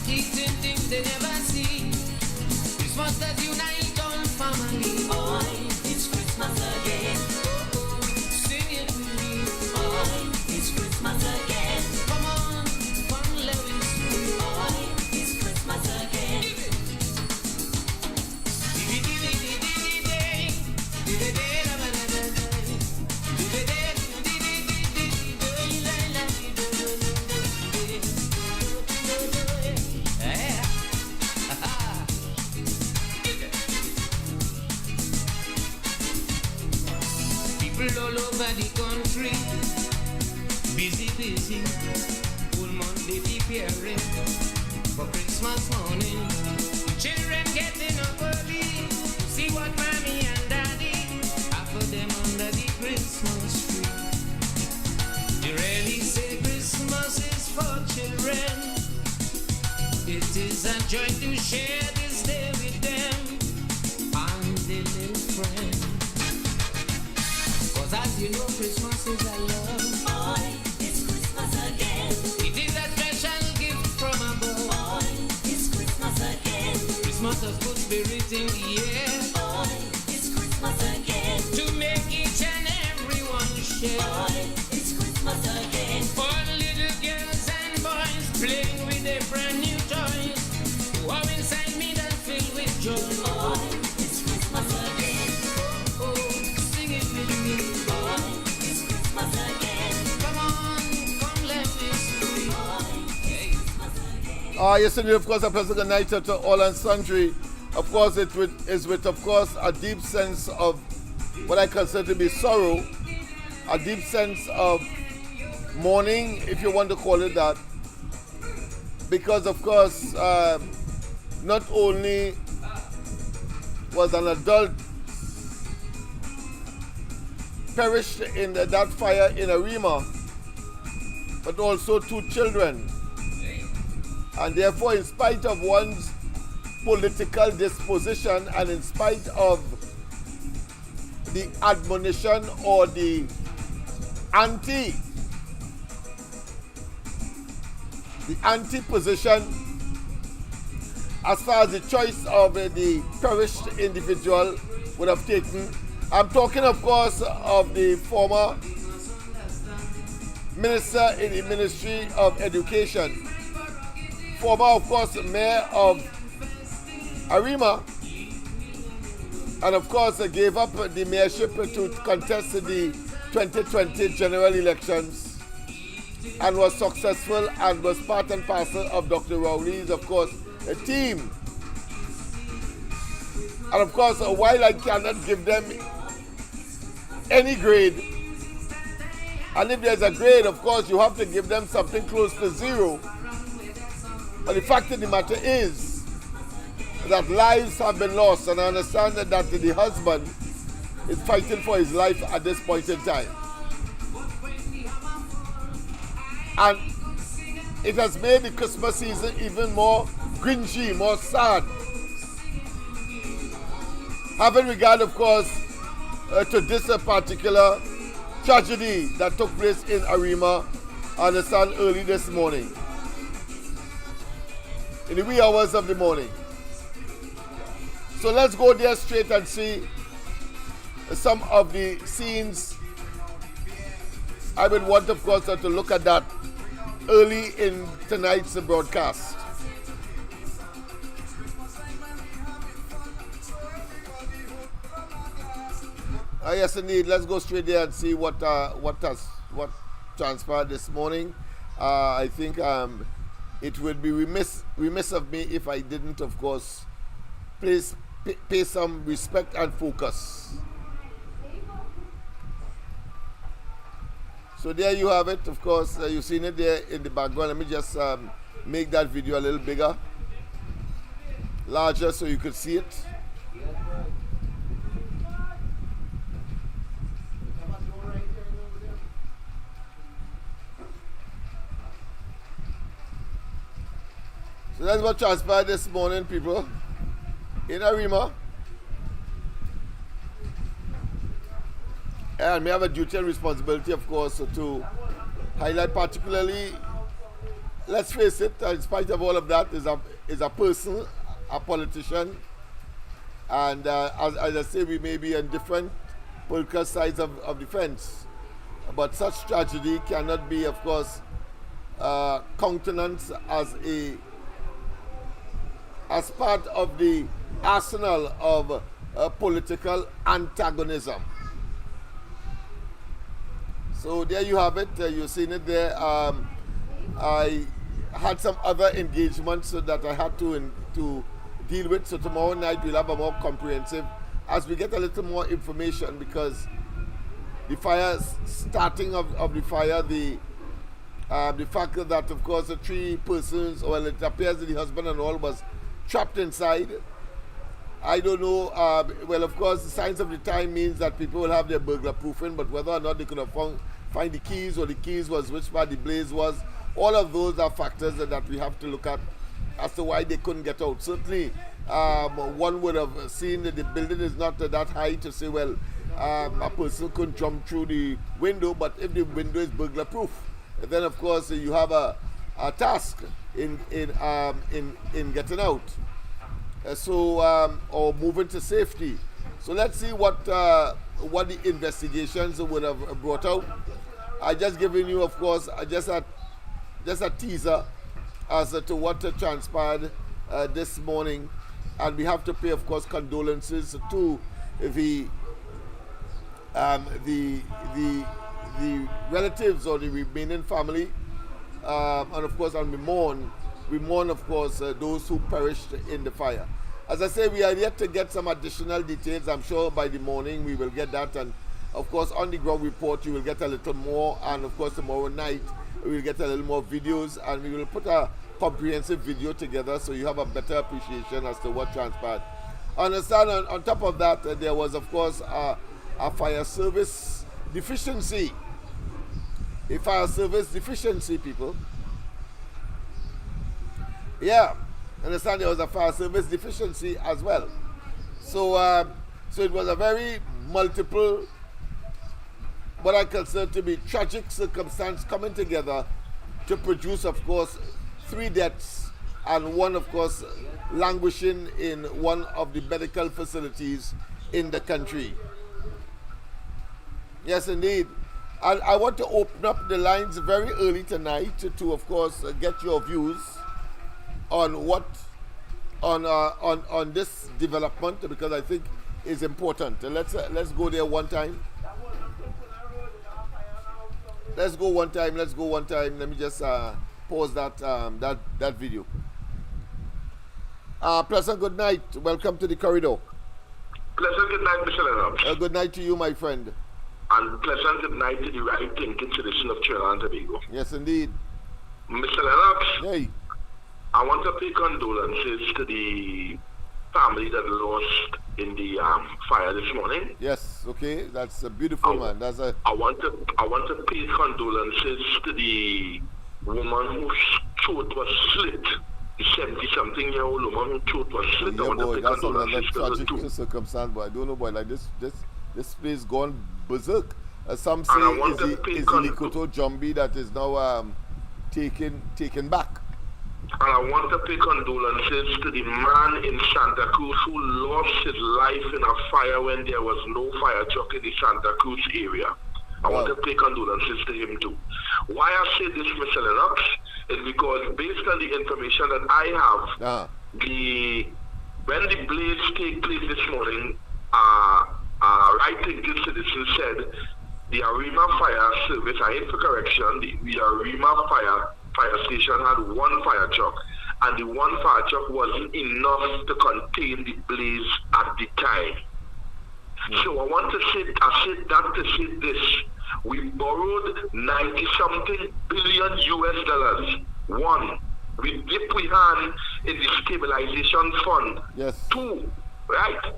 eating things they never see. Christmas that unite all family. Oi, it's Christmas again. Oh, sing it with me. Oi, it's Christmas again. Come on, let me see. Oi, it's Christmas again. People all over the country, busy, full Monday preparing for Christmas morning. Children getting up early, see what mommy and daddy have for them under the Christmas tree. They really say Christmas is for children. It is a joy to share this day with them and their little friends. Cause as you know, Christmas is a love. Oi, it's Christmas again. It is a special gift from above. Oi, it's Christmas again. Christmas has good spirit in the air. Oi, it's Christmas again. To make each and every one share. Oi, it's Christmas again. For little girls and boys playing with their brand new toys. Wow, inside me that filled with joy. Oi, it's Christmas again. Oh, sing it with me. Oi, it's Christmas again. Come on, come let me see. Oi, it's Christmas again. Yesterday, of course, a pleasant good night to all and sundry. Of course, it is with, of course, a deep sense of what I consider to be sorrow, a deep sense of mourning, if you want to call it that, because, of course, not only was an adult perished in that fire in Arima, but also 2 children. And therefore, in spite of one's political disposition and in spite of the admonition or the anti-position as far as the choice of the perished individual would have taken, I'm talking, of course, of the former minister in the Ministry of Education, former, of course, mayor of Arima, and of course gave up the mayorship to contest the 2020 general elections and was successful and was part and parcel of Dr. Rowley's, of course, team. And of course, while I cannot give them any grade, and if there's a grade, of course, you have to give them something close to 0. But the fact of the matter is that lives have been lost, and I understand that the husband is fighting for his life at this point in time. And it has made the Christmas season even more grinchy, more sad. Having regard, of course, to this particular tragedy that took place in Arima, I understand, early this morning, in the wee hours of the morning. So let's go there straight and see some of the scenes. I would want, of course, to look at that early in tonight's broadcast. Yes, indeed. Let's go straight there and see what transpired this morning. I think it would be remiss of me if I didn't, of course, pay some respect and focus. So there you have it. Of course, you've seen it there in the background. Let me just make that video a little bigger, larger, so you could see it. So that's what transpired this morning, people, in Arima. And we have a duty and responsibility, of course, to highlight particularly let's face it, in spite of all of that, is a person, a politician, and as I say, we may be on different political sides of the fence, but such tragedy cannot be, of course, countenanced as part of the arsenal of political antagonism. So there you have it. You've seen it there. I had some other engagements that I had to deal with. So tomorrow night we'll have a more comprehensive, as we get a little more information, because the fire, starting of the fire, the fact that, of course, the 3 persons, well, it appears that the husband and all was trapped inside. I don't know. Well, of course, the signs of the time means that people will have their burglar proofing, but whether or not they could have find the keys, or the keys was which part the blaze was, all of those are factors that we have to look at as to why they couldn't get out. Certainly, one would have seen that the building is not that high to say, well, a person couldn't jump through the window, but if the window is burglar proof, then of course you have a task in getting out. Or moving to safety. So let's see what the investigations would have brought out. I just given you, of course, just a teaser as to what transpired this morning, and we have to pay, of course, condolences to the relatives or the remaining family, and of course, and we mourn, of course, those who perished in the fire. As I say, we are yet to get some additional details. I'm sure by the morning we will get that, and of course on the ground report you will get a little more, and of course tomorrow night we will get a little more videos, and we will put a comprehensive video together so you have a better appreciation as to what transpired. Understand, on top of that, there was, of course, a fire service deficiency. A fire service deficiency, people. Yeah, understand, there was a fire service deficiency as well. So it was a very multiple, what I consider to be tragic circumstance coming together to produce, of course, 3 deaths and one, of course, languishing in one of the medical facilities in the country. Yes, indeed. I want to open up the lines very early tonight to of course, get your views on what on this development, because I think is important. Let's go there one time. Let's go one time. Let me just pause that video. Pleasant good night. Welcome to the corridor. Pleasant good night, Mr. Lennox. Good night to you, my friend. And pleasant good night to the right thinking citizen of Trinidad and Tobago. Yes, indeed. Mr. Lennox. Hey. I want to pay condolences to the family that lost in the fire this morning. Yes, okay, that's a beautiful man. I want to pay condolences to the woman whose throat was slit. The 70-something-year-old woman whose throat was slit. Yeah, boy, that's another tragic circumstance, but I don't know, boy, like this place gone berserk. Some say is Likoto Jumbi that is now taken back. And I want to pay condolences to the man in Santa Cruz who lost his life in a fire when there was no fire truck in the Santa Cruz area. I want to pay condolences to him too. Why I say this, Mr. Lennox, is because based on the information that I have, when the blaze take place this morning, right-thinking citizen said the Arima fire service, I ain't for correction, the Arima fire station had 1 fire truck, and the 1 fire truck wasn't enough to contain the blaze at the time. So I want to say, to say this. We borrowed 90-something billion US dollars. 1, we dip we hand in the stabilization fund. Yes. 2, right?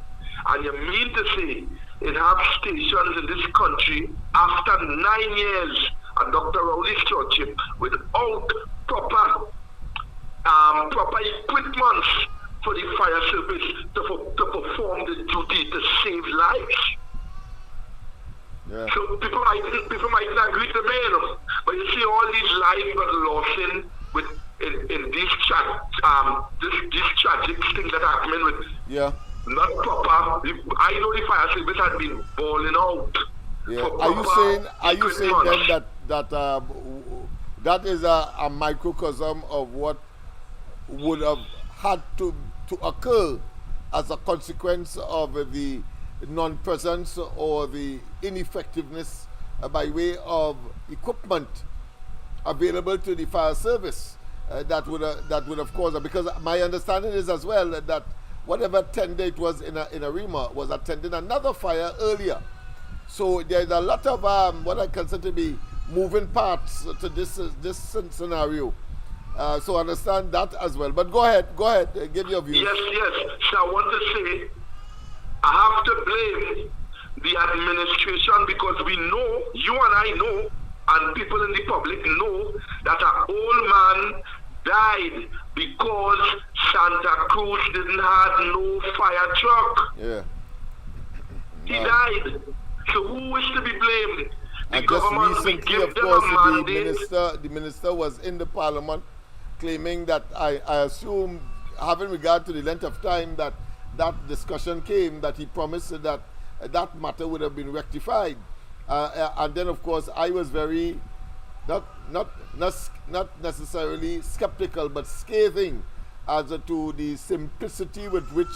And you mean to say it have stations in this country after 9 years and Dr. Rowley's stewardship without proper equipment for the fire service to perform the duty to save lives. Yeah. So people might not agree to me, but you see all these lives got lost in with in these this tragic thing that happened with not proper. I know the fire service had been balling out. Yeah. Are you saying then that is a microcosm of what would have had to occur as a consequence of the non-presence or the ineffectiveness by way of equipment available to the fire service that would have caused, because my understanding is as well that whatever tender it was in Arima was attending another fire earlier. So there's a lot of what I consider to be moving parts to this scenario. So I understand that as well. But go ahead, give your view. Yes. So I want to say, I have to blame the administration, because we know, you and I know, and people in the public know, that an old man died because Santa Cruz didn't have no fire truck. Yeah. He died. So who is to be blamed? And just recently, of course, the minister was in the parliament claiming that I assume, having regard to the length of time that discussion came, that he promised that that matter would have been rectified. And then, of course, I was very, not necessarily skeptical, but scathing as to the simplicity with which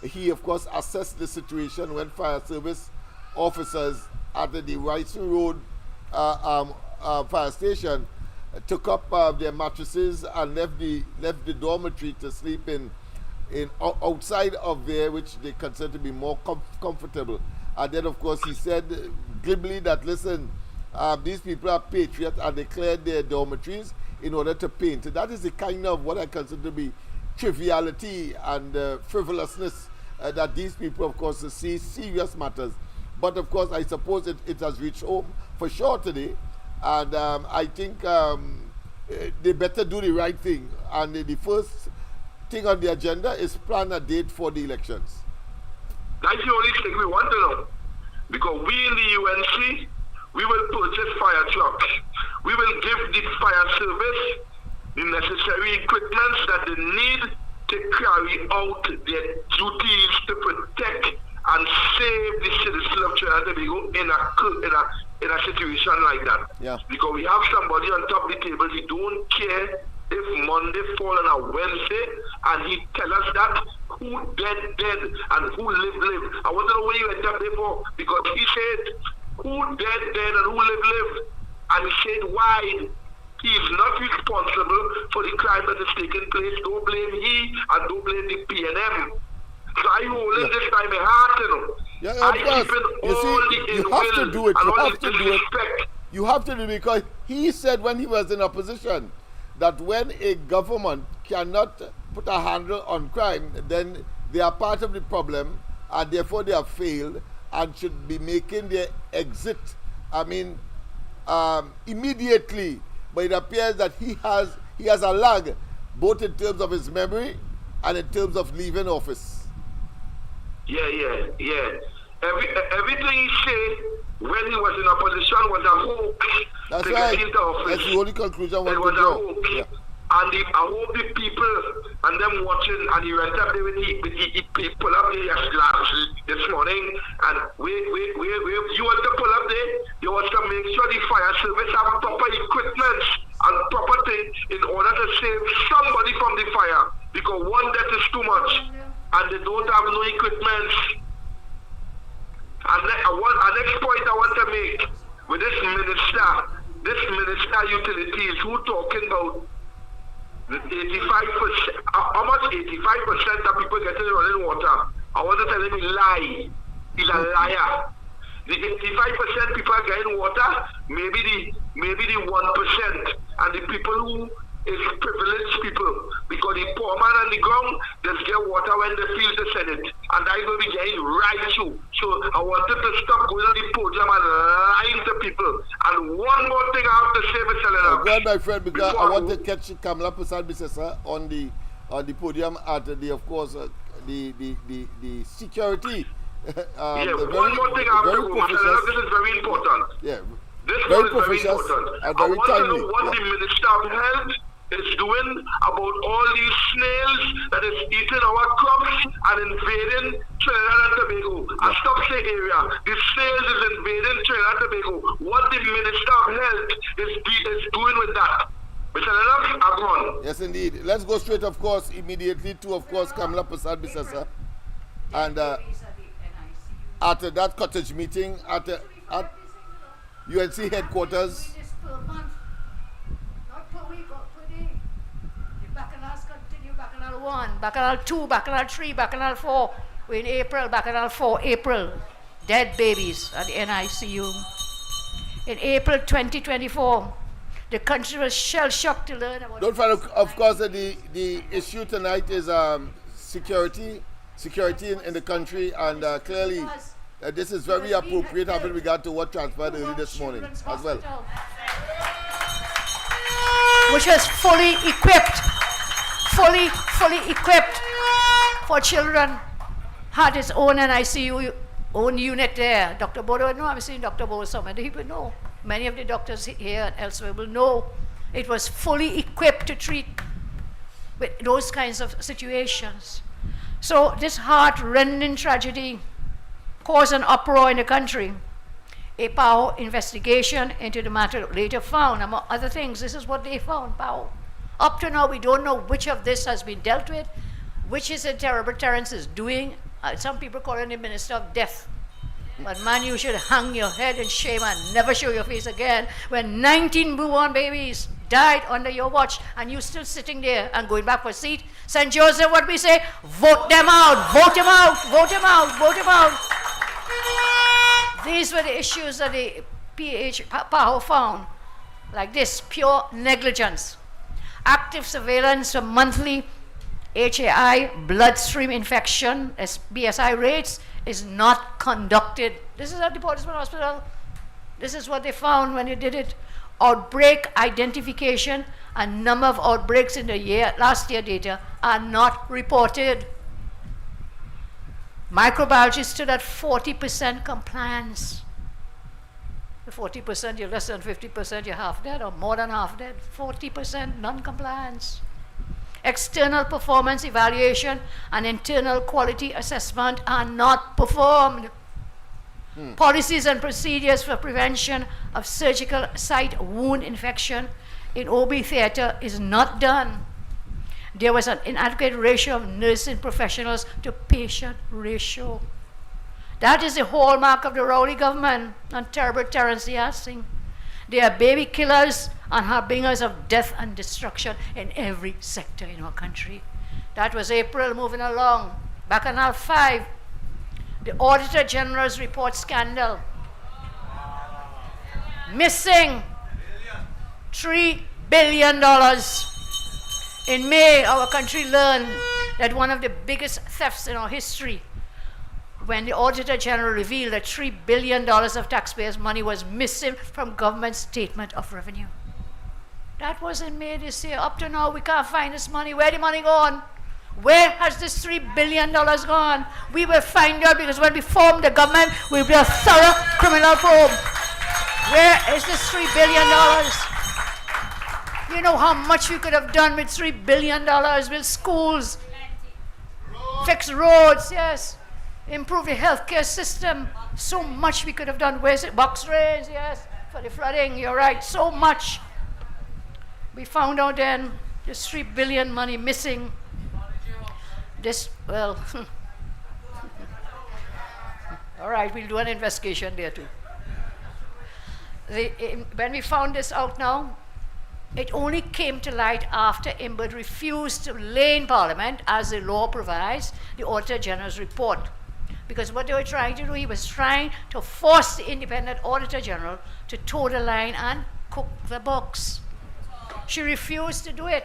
he, of course, assessed the situation when fire service officers at the Rising Road fire station took up their mattresses and left the dormitory to sleep in outside of there, which they consider to be more comfortable. And then, of course, he said glibly that, listen, these people are patriots and they cleared their dormitories in order to paint. That is the kind of what I consider to be triviality and frivolousness that these people, of course, see serious matters. But, of course, I suppose it has reached home for sure today. And I think they better do the right thing. And the first thing on the agenda is plan a date for the elections. That's the only thing we want to know. Because we in the UNC, we will purchase fire trucks. We will give the fire service the necessary equipment that they need to carry out their duties to protect and save the citizens of Trinidad and Tobago in a situation like that. Yeah. Because we have somebody on top of the table, he don't care if Monday fall on a Wednesday, and he tell us that who dead, and who live. I want to know where you end up there for, because he said who dead, and who live. And he said why he is not responsible for the crime that is taking place. Don't blame he, and don't blame the PNM. So I holding this time in heart, you know. Yeah, of course. You have to do it. You have to do it because he said when he was in opposition that when a government cannot put a handle on crime, then they are part of the problem, and therefore they have failed and should be making their exit, immediately. But it appears that he has a lag, both in terms of his memory and in terms of leaving office. Yeah. Everything he said when he was in opposition was a hoax. That's right. That's the only conclusion it was a hoax. Yeah. And I hope the people and them watching, and he went up there with the pull up there this morning, and you want to pull up there, you want to make sure the fire service have proper equipment and proper thing in order to save somebody from the fire, because one death is too much, and they don't have no equipment. And a next point I want to make with this minister utilities, who talking about 85%, how much 85% of people getting running water. I want to tell him he lie. He's a liar. The 85% people are getting water, maybe the 1%, and the people who is privileged people, because the poor man on the ground just get water when they feel to send it, and that is going to be getting right through. So I wanted to stop going on the podium and lying to people. And one more thing I have to say, Mr. Lennox. Go ahead, my friend, because I want to catch Kamala Prasad Bisesa on the podium at the, of course, the security. One more thing I have to go, Mr. Lennox, this is very important. Yeah. This one is very important. And I very want timely. to know what the Minister of Health is doing about all these snails that is eating our crops and invading Trinidad and Tobago. A stop-say area. The snails is invading Trinidad and Tobago. What the Minister of Health is doing with that? Mr. Lennox, I'm on. Yes, indeed. Let's go straight, of course, immediately to, of course, Kamala Prasad Bisasa. And at that cottage meeting at UNC headquarters. Per month, not per week or per day. The bacchanals continue, bacchanal 1, bacchanal 2, bacchanal 3, bacchanal 4. We're in April, bacchanal 4, April. Dead babies at the NICU. In April 2024, the country was shell-shocked to learn about... Don't forget, of course, the issue tonight is security in the country, and clearly this is very appropriate having regard to what transpired early this morning as well. Which was fully equipped for children, had its own NICU, own unit there. Dr. Bodo, no, I'm seeing Dr. Bodo somewhere. He would know. Many of the doctors here and elsewhere will know it was fully equipped to treat with those kinds of situations. So this heart-rending tragedy caused an uproar in the country. A POW investigation into the matter later found, among other things, this is what they found, POW. Up to now, we don't know which of this has been dealt with, which is a terrible Terrence is doing. Some people call him the Minister of Death. But man, you should hang your head in shame and never show your face again when 19 newborn babies died under your watch and you still sitting there and going back for a seat. St. Joseph, what we say? Vote them out, vote them out, vote them out, vote them out. These were the issues that the POW found, like this: pure negligence, active surveillance of monthly HAI bloodstream infection, BSI rates, is not conducted. This is at the Portsmouth Hospital. This is what they found when they did it. Outbreak identification and number of outbreaks in the last year data are not reported. Microbiology stood at 40% compliance. The 40%, you're less than 50%, you're half dead, or more than half dead. 40% non-compliance. External performance evaluation and internal quality assessment are not performed. Policies and procedures for prevention of surgical site wound infection in OB theater is not done. There was an inadequate ratio of nursing professionals to patient ratio. That is the hallmark of the Rowley government and terrible Terrence Singh. They are baby killers and harbingers of death and destruction in every sector in our country. That was April. Moving along. Bacchanal 5, the Auditor General's report scandal. Missing $3 billion. In May, our country learned that one of the biggest thefts in our history, when the Auditor General revealed that $3 billion of taxpayers' money was missing from government statement of revenue. That was in May this year. Up to now, we can't find this money. Where the money gone? Where has this $3 billion gone? We will find out, because when we form the government, we'll be a thorough criminal probe. Where is this $3 billion? You know how much we could have done with $3 billion? Build schools, fix roads, yes. Improve the healthcare system. So much we could have done. Where's it? Box drains, yes. For the flooding, you're right. So much. We found out then there's $3 billion money missing. This, well, all right, we'll do an investigation there too. When we found this out now, it only came to light after Imbert refused to lay in Parliament, as the law provides, the Auditor General's report. Because what they were trying to do, he was trying to force the independent Auditor General to toe the line and cook the books. She refused to do it.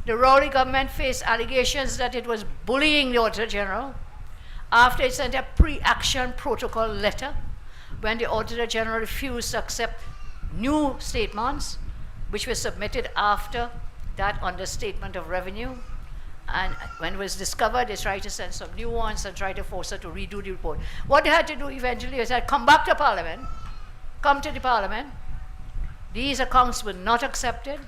The Rowley government faced allegations that it was bullying the Auditor General after it sent a pre-action protocol letter when the Auditor General refused to accept new statements which were submitted after that understatement of revenue. And when it was discovered, they tried to send some new ones and tried to force her to redo the report. What they had to do eventually is that come back to Parliament, come to the Parliament. These accounts were not accepted.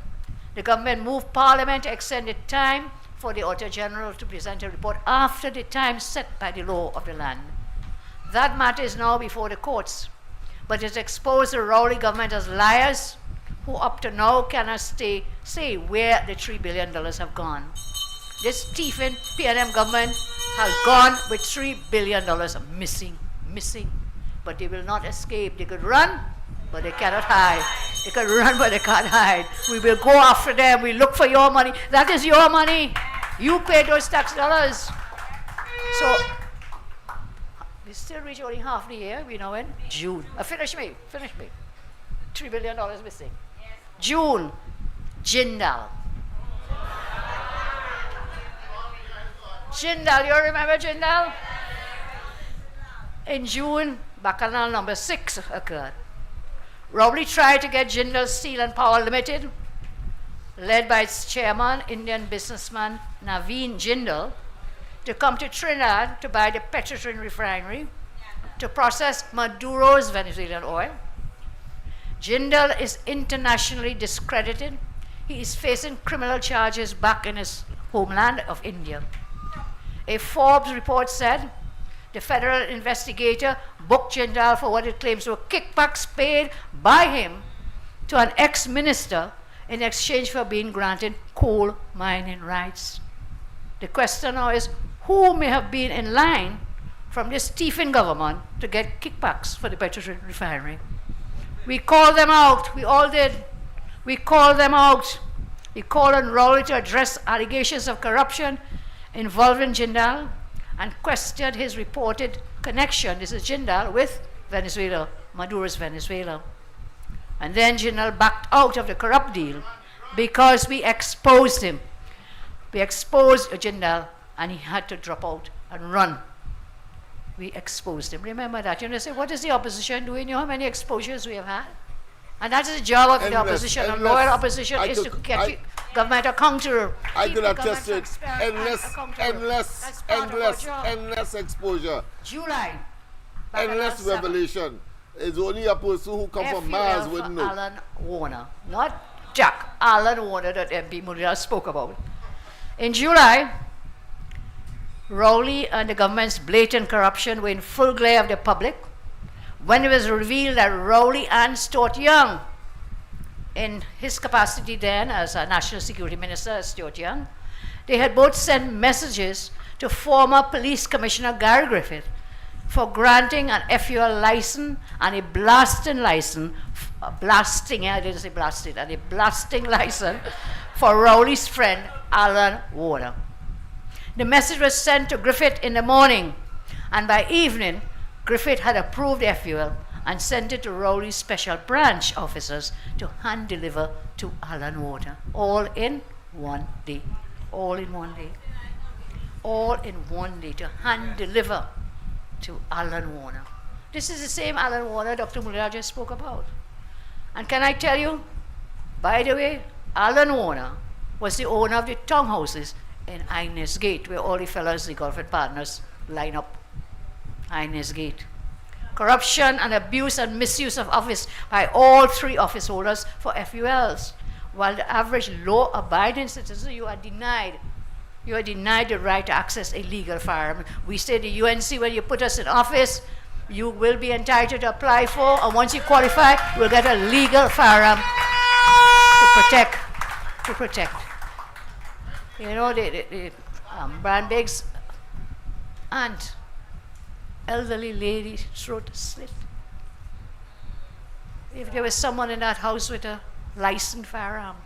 The government moved Parliament to extend the time for the Auditor General to present a report after the time set by the law of the land. That matter is now before the courts, but it exposed the Rowley government as liars who up to now cannot say where the $3 billion have gone. This thieving PNM government has gone with $3 billion missing. But they will not escape. They could run, but they cannot hide. They can run, but they can't hide. We will go after them. We look for your money. That is your money. You pay those tax dollars. So, we still reach only half the year. We know when? June. Finish me. $3 billion missing. June. Jindal. Jindal, you remember Jindal? In June, Bacchanal number 6 occurred. Rowley tried to get Jindal Steel and Power Limited, led by its chairman, Indian businessman Naveen Jindal, to come to Trinidad to buy the Petrotrin refinery to process Maduro's Venezuelan oil. Jindal is internationally discredited. He is facing criminal charges back in his homeland of India. A Forbes report said the federal investigator booked Jindal for what it claims were kickbacks paid by him to an ex-minister in exchange for being granted coal mining rights. The question now is, who may have been in line from this thieving government to get kickbacks for the Petrotrin refinery? We called them out. We all did. We called them out. We called on Rowley to address allegations of corruption involving Jindal and questioned his reported connection, this is Jindal, with Venezuela, Maduro's Venezuela. And then Jindal backed out of the corrupt deal because we exposed him. We exposed Jindal and he had to drop out and run. We exposed him. Remember that. You know, say, what is the opposition doing? You know how many exposures we have had? And that is the job of the opposition. A loyal opposition is to get government accountable. I could attest to it. Endless exposure. July. Endless revelation. It's only a person who come from Mars wouldn't know. Alan Warner, not Jack. Alan Warner that MP Munira spoke about. In July, Rowley and the government's blatant corruption were in full glare of the public when it was revealed that Rowley and Stuart Young, in his capacity then as a National Security Minister, Stuart Young, they had both sent messages to former Police Commissioner Gary Griffith for granting an FUL license and a blasting license, and a blasting license for Rowley's friend Alan Warner. The message was sent to Griffith in the morning, and by evening, Griffith had approved the FUL and sent it to Rowley's special branch officers to hand deliver to Alan Warner, all in one day. All in one day. All in one day to hand deliver to Alan Warner. This is the same Alan Warner Dr. Mullah just spoke about. And can I tell you, by the way, Alan Warner was the owner of the townhouses in Inez Gate, where all the fellows, the girlfriend partners, line up. Inez Gate. Corruption and abuse and misuse of office by all three office holders for FULs. While the average law-abiding citizen, you are denied the right to access a legal firearm. We say the UNC, when you put us in office, you will be entitled to apply for, and once you qualify, you will get a legal firearm to protect. You know, Brian Biggs' aunt, elderly lady, throat slit. If there was someone in that house with a licensed firearm.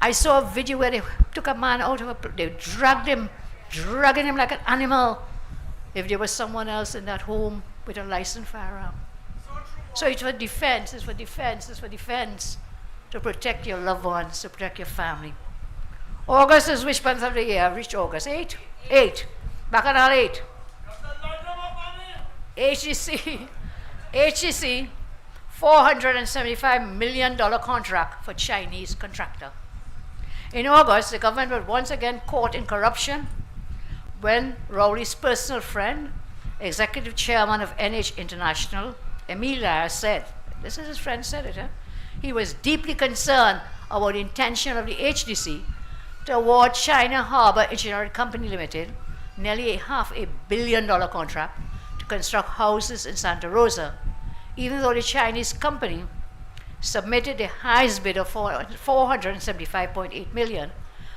I saw a video where they took a man out of they dragging him like an animal. If there was someone else in that home with a licensed firearm. So it's for defense, to protect your loved ones, to protect your family. August is which month of the year? Which August? 8? 8. Bacchanal 8. HEC, $475 million contract for Chinese contractor. In August, the government was once again caught in corruption when Rowley's personal friend, executive chairman of NH International, Emilia said, this is his friend said it, he was deeply concerned about the intention of the HDC to award China Harbour Engineering Company Limited nearly a $500 million contract to construct houses in Santa Rosa, even though the Chinese company submitted the highest bid of $475.8 million,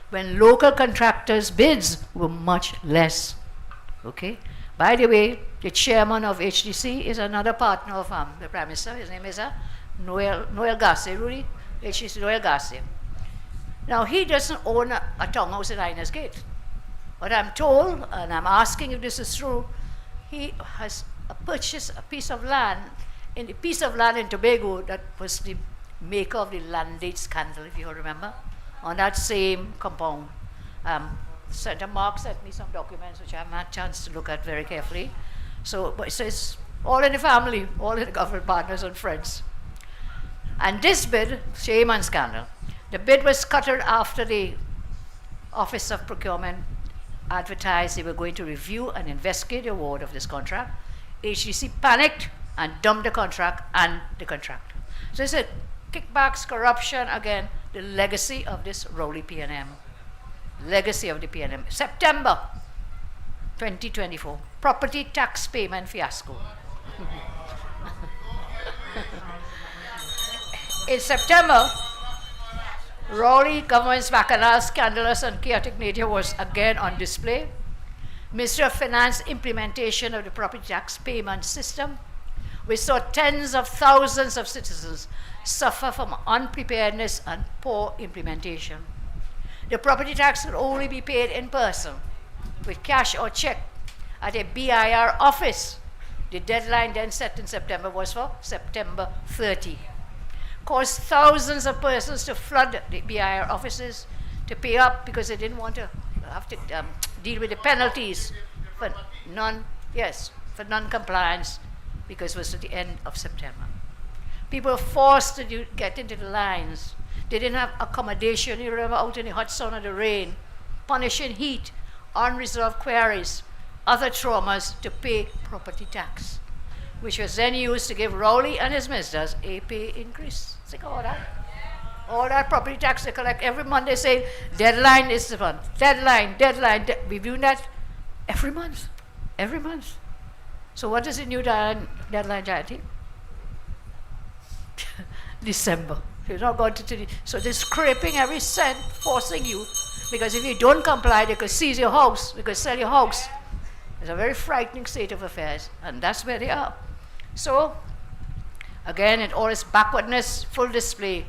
when local contractors' bids were much less. Okay? By the way, the chairman of HDC is another partner of the Prime Minister. His name is Noel Garcia, Rudy. HDC Noel Garcia. Now, he doesn't own a townhouse at Inez Gate. But I'm told, and I'm asking if this is true, he has purchased a piece of land in Tobago that was the maker of the land date scandal, if you all remember, on that same compound. Senator Mark sent me some documents which I haven't had a chance to look at very carefully. So it's all in the family, all in the government partners and friends. And this bid, shame and scandal, the bid was scuttled after the Office of Procurement advertised they were going to review and investigate the award of this contract. HDC panicked and dumped the contract and the contractor. So it's a kickbacks, corruption, again, the legacy of this Rowley PNM. Legacy of the PNM. September 2024, property tax payment fiasco. In September, Rowley government's bacchanal, scandalous and chaotic nature was again on display. Ministry of Finance implementation of the property tax payment system, we saw tens of thousands of citizens suffer from unpreparedness and poor implementation. The property tax could only be paid in person, with cash or check, at a BIR office. The deadline then set in September was for September 30. Caused thousands of persons to flood the BIR offices to pay up because they didn't want to have to deal with the penalties for non-compliance, because it was at the end of September. People were forced to get into the lines. They didn't have accommodation. You remember, out in the hot sun or the rain, punishing heat, unresolved queries, other traumas to pay property tax, which was then used to give Rowley and his ministers a pay increase. Think of all that. All that property tax they collect every month. They say deadline is the month. Deadline. We're doing that every month. So what is the new deadline, Jayati? December. You're not going to. So they're scraping every cent, forcing you, because if you don't comply, they could seize your house, they could sell your house. It's a very frightening state of affairs, and that's where they are. So, again, in all its backwardness, full display.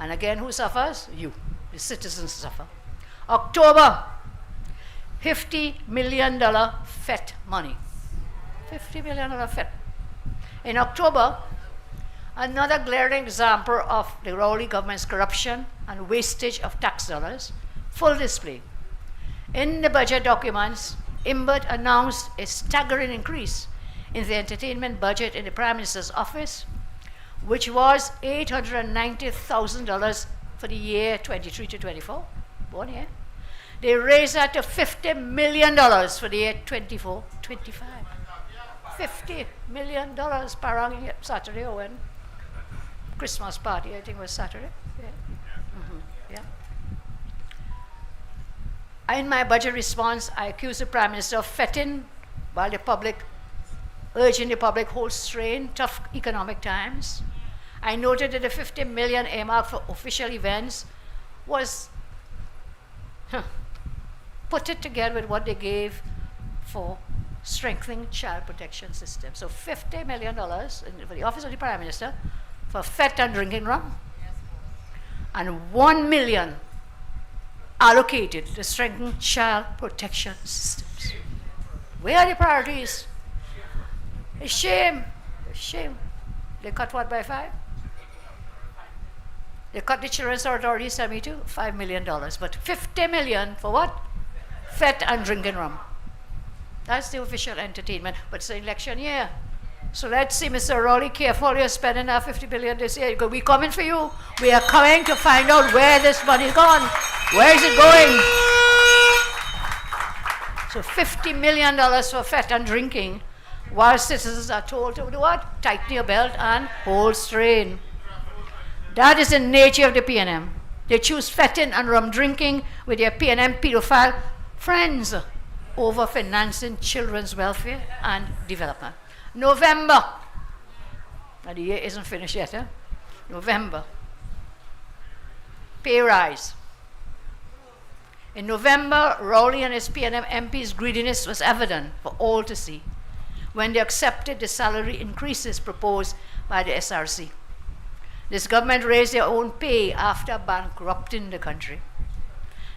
And again, who suffers? You, the citizens suffer. October, $50 million FET money. $50 million FET. In October, another glaring example of the Rowley government's corruption and wastage of tax dollars, full display. In the budget documents, Imbert announced a staggering increase in the entertainment budget in the Prime Minister's office, which was $890,000 for the year 23 to 24, 1 year. They raised that to $50 million for the year 24, 25. $50 million parang Saturday or when? Christmas party, I think it was Saturday. Yeah. Yeah. In my budget response, I accused the Prime Minister of fetting while the public, urging the public hold strain, tough economic times. I noted that the $50 million earmarked for official events was put it together with what they gave for strengthening child protection system. So $50 million for the Office of the Prime Minister for FET and drinking rum, and $1 million allocated to strengthen child protection systems. Where are the priorities? A shame. They cut what by 5? They cut the children's authorities, tell me too, $5 million. But $50 million for what? FET and drinking rum. That's the official entertainment, but it's an election year. So let's see, Mr. Rowley, careful, you're spending our $50 billion this year. We're coming for you. We are coming to find out where this money is gone. Where is it going? So $50 million for FET and drinking, while citizens are told to do what? Tighten your belt and hold strain. That is the nature of the PNM. They choose fetting and rum drinking with their PNM pedophile friends over financing children's welfare and development. November, and the year isn't finished yet, eh? November, pay rise. In November, Rowley and his PNM MP's greediness was evident for all to see when they accepted the salary increases proposed by the SRC. This government raised their own pay after bankrupting the country.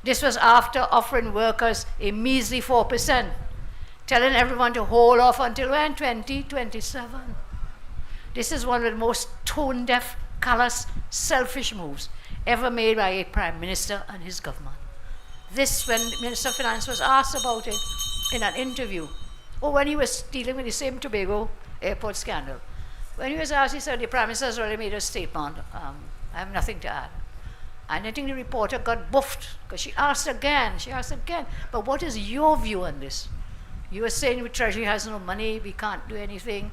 This was after offering workers a measly 4%, telling everyone to hold off until when? 2027. This is one of the most tone-deaf, callous, selfish moves ever made by a prime minister and his government. This, when the Minister of Finance was asked about it in an interview, or when he was dealing with the same Tobago airport scandal. When he was asked, he said, the Prime Minister has already made a statement. I have nothing to add. And I think the reporter got buffed, because she asked again, but what is your view on this? You were saying the Treasury has no money, we can't do anything.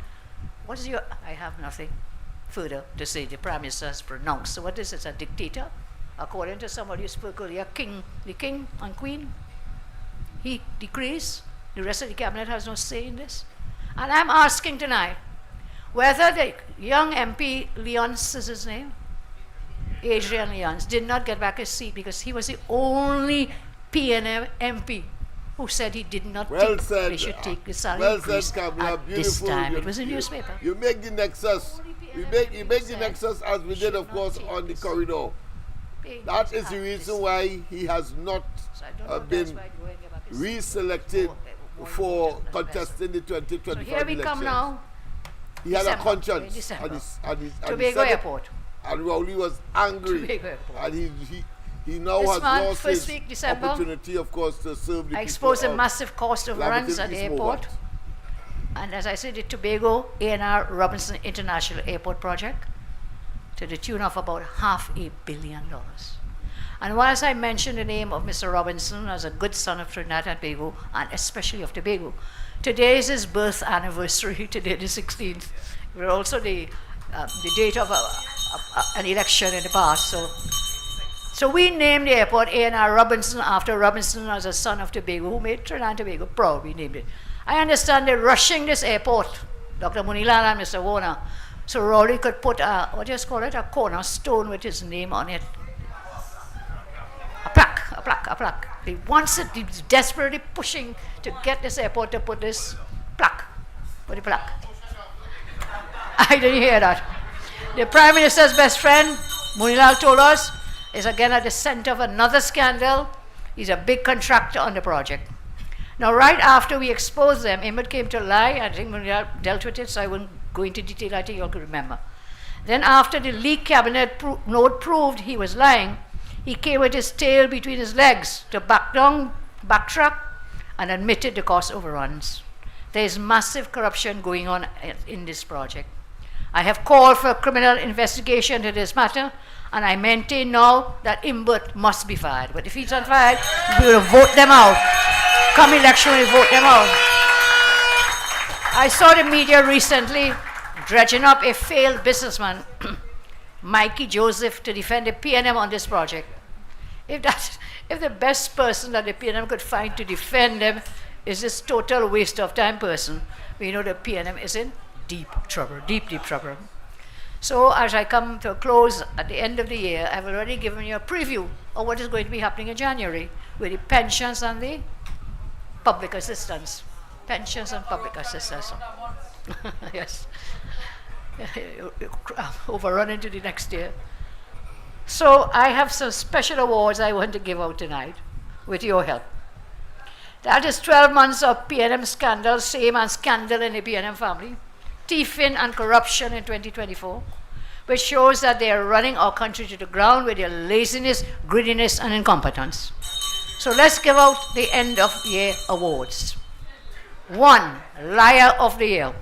What is your, I have nothing further to say. The Prime Minister has pronounced. So what is it, a dictator? According to somebody who spoke earlier, the king and queen, he decrees. The rest of the cabinet has no say in this. And I'm asking tonight whether the young MP, Leon's is his name, Adrian Leon's, did not get back his seat because he was the only PNM MP who said he did not think they should take the salary increase at this time. It was a newspaper. You make the nexus. You make the nexus as we did, of course, on the corridor. That is the reason why he has not been reselected for contesting the 2025 So here we come now. He had a conscience at his Tobago Airport. And Rowley was angry. And he now has lost his opportunity, of course, to serve the people. I exposed the massive cost of runs at the airport. And as I said, the Tobago A&R Robinson International Airport project to the tune of about $500 million. And whilst I mentioned the name of Mr. Robinson as a good son of Trinidad and Tobago, and especially of Tobago, today is his birth anniversary, today the 16th. We're also the date of an election in the past. So we named the airport A&R Robinson after Robinson as a son of Tobago, who made Trinidad and Tobago proud. We named it. I understand they're rushing this airport, Dr. Munilal and Mr. Warner, so Rowley could put a, what do you call it, a cornerstone with his name on it. A plaque. He wants it, he's desperately pushing to get this airport to put this plaque. Put the plaque. I didn't hear that. The Prime Minister's best friend, Munilal told us, is again at the center of another scandal. He's a big contractor on the project. Now, right after we exposed them, Ahmed came to lie. I think Munilal dealt with it, so I won't go into detail. I think you all can remember. Then after the leaked cabinet note proved he was lying, he came with his tail between his legs to backtrack, and admitted the cost overruns. There is massive corruption going on in this project. I have called for a criminal investigation into this matter, and I maintain now that Imbert must be fired. But if he's not fired, we will vote them out. Come election, we'll vote them out. I saw the media recently dredging up a failed businessman, Mikey Joseph, to defend the PNM on this project. If the best person that the PNM could find to defend them is this total waste of time person, we know the PNM is in deep trouble, deep trouble. So as I come to a close at the end of the year, I've already given you a preview of what is going to be happening in January with the pensions and the public assistance. Pensions and public assistance. Yes. Overrun into the next year. So I have some special awards I want to give out tonight with your help. That is 12 months of PNM scandal, same as scandal in the PNM family, thieving and corruption in 2024, which shows that they are running our country to the ground with their laziness, greediness, and incompetence. So let's give out the end of year awards. 1, Liar of the Year.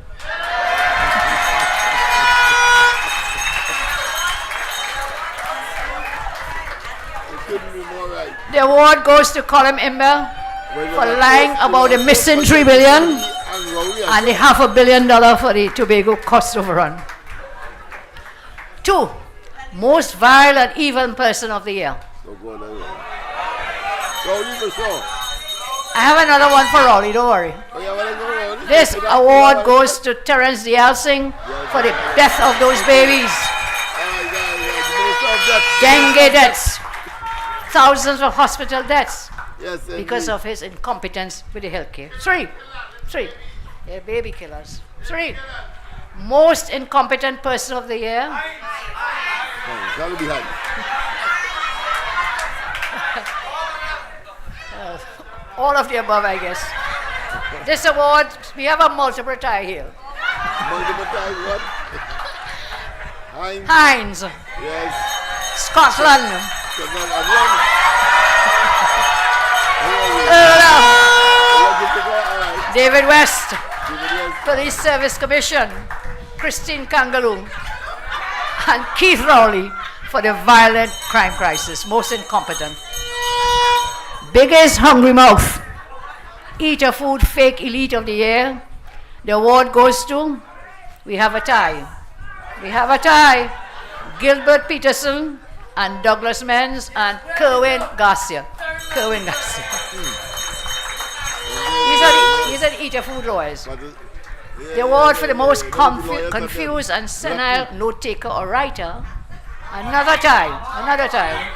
The award goes to Colin Imber for lying about the missing $3 billion and the $500 million for the Tobago cost overrun. 2, most vile and evil person of the year. Don't go on that way. Rowley for sure. I have another one for Rowley, don't worry. Oh, yeah, well, go Rowley. This award goes to Terence Dialsing for the death of those babies. Dengue deaths. Thousands of hospital deaths. Yes, because of his incompetence with the healthcare. Three. They're baby killers. 3. Most incompetent person of the year. That'll be hard. All of the above, I guess. This award, we have a multiple tie here. Multiple tie what? Heinz. Yes. Scotland. David West. Police Service Commission. Christine Kangaloo. And Keith Rowley for the violent crime crisis. Most incompetent. Biggest hungry mouth. Eat a food fake elite of the year. The award goes to, we have a tie. Gilbert Peterson and Douglas Menz and Kerwin Garcia. These are the eater food lawyers. The award for the most confused and senile note taker or writer. Another time.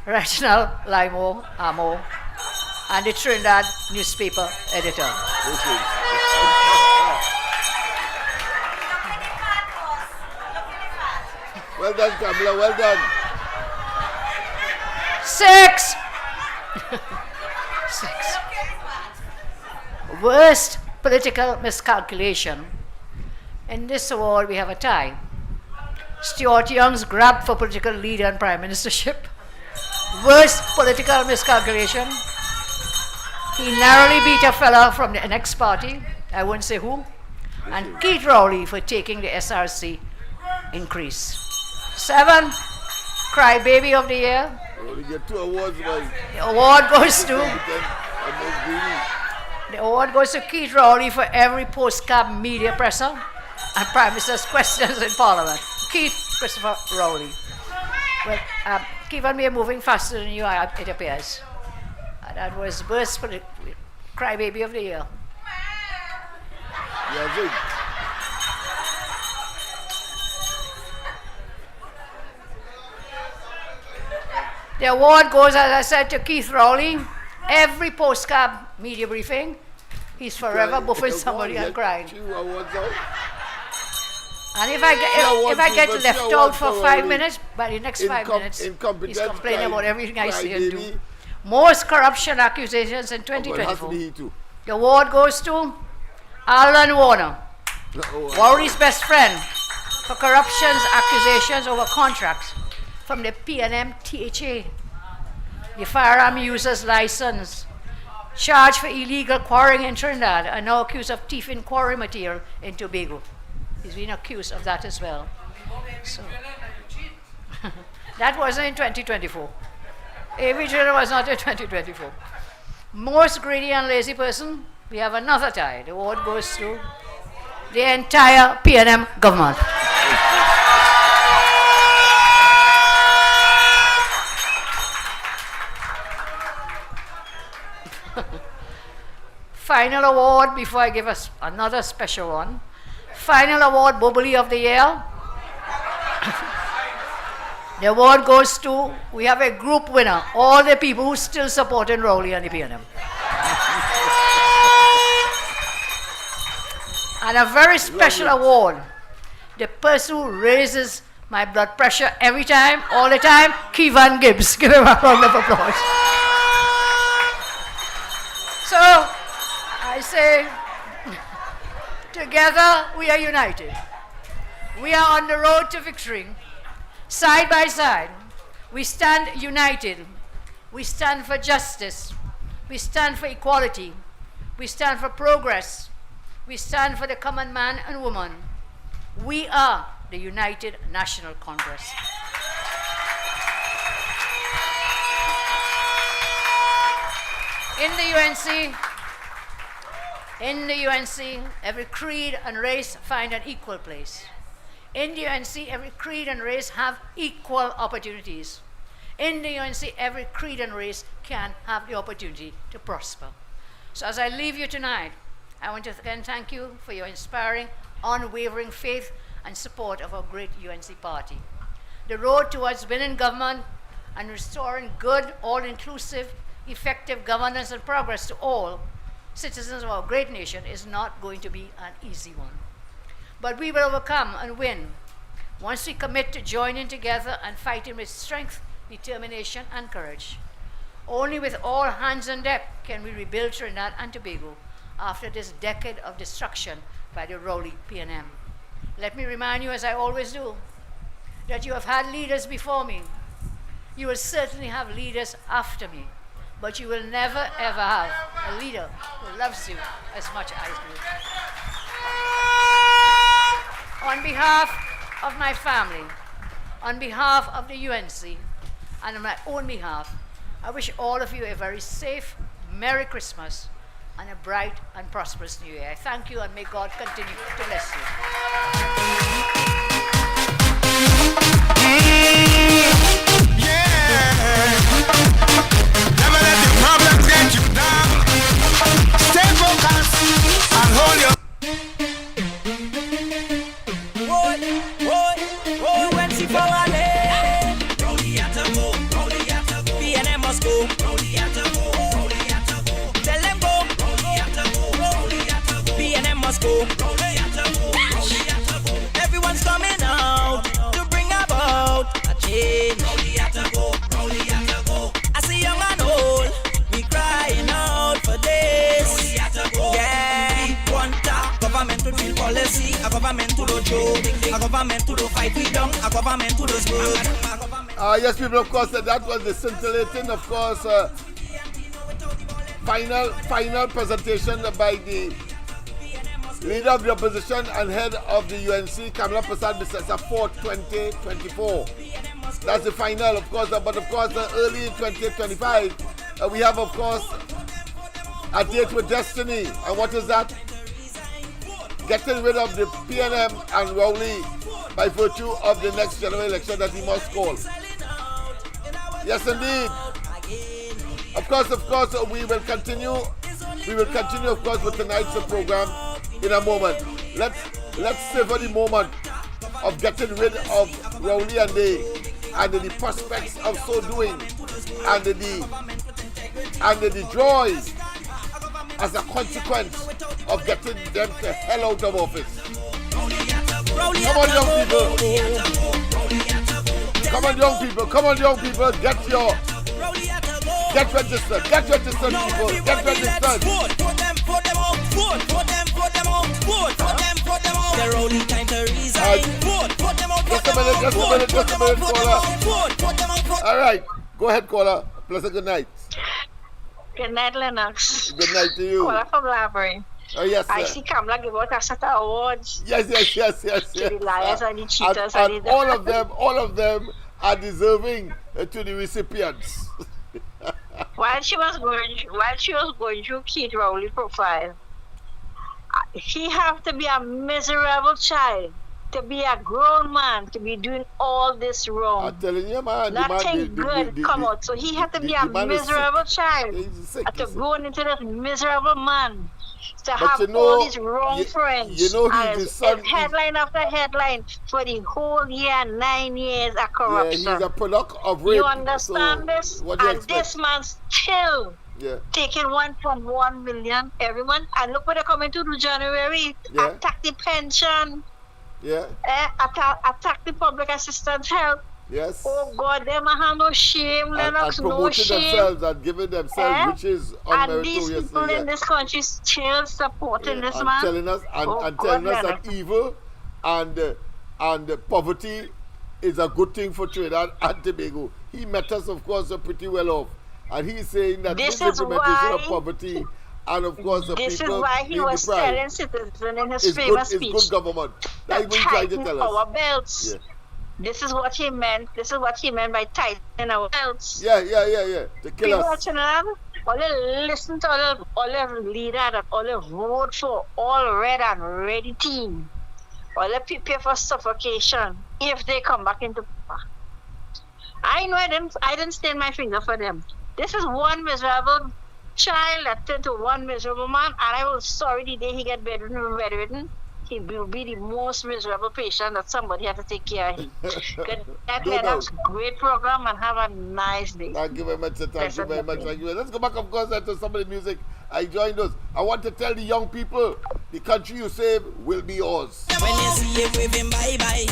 Reginald Limo Amo and the Trinidad newspaper editor. Well done, Kamala, well done. 6. Worst political miscalculation. In this award, we have a tie. Stuart Young's grab for political leader and prime ministership. Worst political miscalculation. He narrowly beat a fella from the next party, I won't say who, and Keith Rowley for taking the SRC increase. 7, Crybaby of the Year. We get 2 awards, man. The award goes to Keith Rowley for every postcard media presser and Prime Minister's questions in Parliament. Keith Christopher Rowley. Well, Keith and me are moving faster than you are, it appears. That was worst for the Crybaby of the Year. Yeah, good. The award goes, as I said, to Keith Rowley. Every postcard media briefing, he's forever buffing somebody and crying. And if I get left out for 5 minutes, by the next 5 minutes, he's complaining about everything I say and do. Most corruption accusations in 2024. The award goes to Alan Warner, Warry's best friend, for corruption accusations over contracts from the PNM THA, the firearm user's license, charged for illegal quarrying in Trinidad, and now accused of thieving quarry material in Tobago. He's been accused of that as well. So, that wasn't in 2024. Avery General was not in 2024. Most greedy and lazy person, we have another tie. The award goes to the entire PNM government. Final award before I give us another special one. Final award, Bubbly of the Year. The award goes to, we have a group winner, all the people who still supporting Rowley and the PNM. And a very special award, the person who raises my blood pressure every time, all the time, Kevin Gibbs. Give him a round of applause. So, I say, together we are united. We are on the road to victory. Side by side, we stand united. We stand for justice. We stand for equality. We stand for progress. We stand for the common man and woman. We are the United National Congress. In the UNC, every creed and race find an equal place. In the UNC, every creed and race have equal opportunities. In the UNC, every creed and race can have the opportunity to prosper. So as I leave you tonight, I want to again thank you for your inspiring, unwavering faith and support of our great UNC party. The road towards winning government and restoring good, all-inclusive, effective governance and progress to all citizens of our great nation is not going to be an easy one. But we will overcome and win once we commit to joining together and fighting with strength, determination, and courage. Only with all hands on deck can we rebuild Trinidad and Tobago after this decade of destruction by the Rowley PNM. Let me remind you, as I always do, that you have had leaders before me. You will certainly have leaders after me, but you will never ever have a leader who loves you as much as I do. On behalf of my family, on behalf of the UNC, and on my own behalf, I wish all of you a very safe, Merry Christmas and a bright and prosperous New Year. I thank you and may God continue to bless you. Never let your problems get you down. Stay focused and hold your UNC for our name. Rowley at a go, Rowley at a go. PNM must go, Rowley at a go, Rowley at a go. Tell them go, Rowley at a go, Rowley at a go. PNM must go, Rowley at a go, Rowley at a go. Everyone's coming out to bring about a change. Rowley at a go, Rowley at a go. I see young and old, we crying out for this. Rowley at a go. Yeah, we want a government to build policy, a government to do joke, a government to do fight we down, a government to do good. Yes, people, of course, that was the scintillating, of course, final presentation by the leader of the opposition and head of the UNC, Kamala Prasad Bisesa, for 2024. That's the final, of course, but of course, early 2025, we have, of course, a date with destiny. And what is that? Getting rid of the PNM and Rowley by virtue of the next general election that he must call. Yes, indeed. Of course, we will continue. We will continue, of course, with tonight's program in a moment. Let's savor the moment of getting rid of Rowley and the prospects of so doing, and the joy as a consequence of getting them the hell out of office. Come on, young people. Come on, young people. Come on, young people. Get registered. Get registered, people. Get registered. Just a minute, caller. All right. Go ahead, caller. Pleasant good night. Good night, Lennox. Good night to you. Caller from Library. Oh, yes, I sir. see Kamala give out a set of awards Yes. to the liars and the cheaters and the all of them are deserving to the recipients. while she was going through Keith Rowley profile, he have to be a miserable child to be a grown man to be doing all this wrong. I'm telling you, man. Nothing good come out. So he had to be a miserable child to go into this miserable man. To have all these wrong friends. You know, and he's the son. Headline after headline for the whole year, 9 years of corruption. Yeah, he's a product of rape. You understand this? What do you And expect? this man's still taking 1.1 million every month. And look what they're coming to do January. Yeah. Attack the pension. Yeah. Attack the public assistance help. Yes. Oh God, them have no shame, and Lennox, no promoting shame. themselves and giving themselves, which is And these unmeritorious. people in this country still supporting this and man. telling us and telling us that evil and poverty is a good thing for Trinidad and Tobago. He met us, of course, pretty well off, and he's saying that this implementation of poverty and of course the this people is why he was deprived telling citizens in his famous speech is good government. That's what he's trying to tell us. Our belts. Yeah. This is what he meant. This is what he meant by tightening our belts. Yeah. To kill People us. watching that, all they listen to all the leader that all they vote for, all red and ready team. All they prepare for suffocation if they come back into power. I know I didn't stain my finger for them. This is one miserable child that turned to one miserable man, and I was sorry the day he get bedridden. He will be the most miserable patient that somebody have to take care of him. That LENNOX, great program, and have a nice day. Thank you very much, sir. Thank you very much. Let's go back, of course, to some of the music I joined us. I want to tell the young people, the country you save will be yours. When you see him waving bye-bye.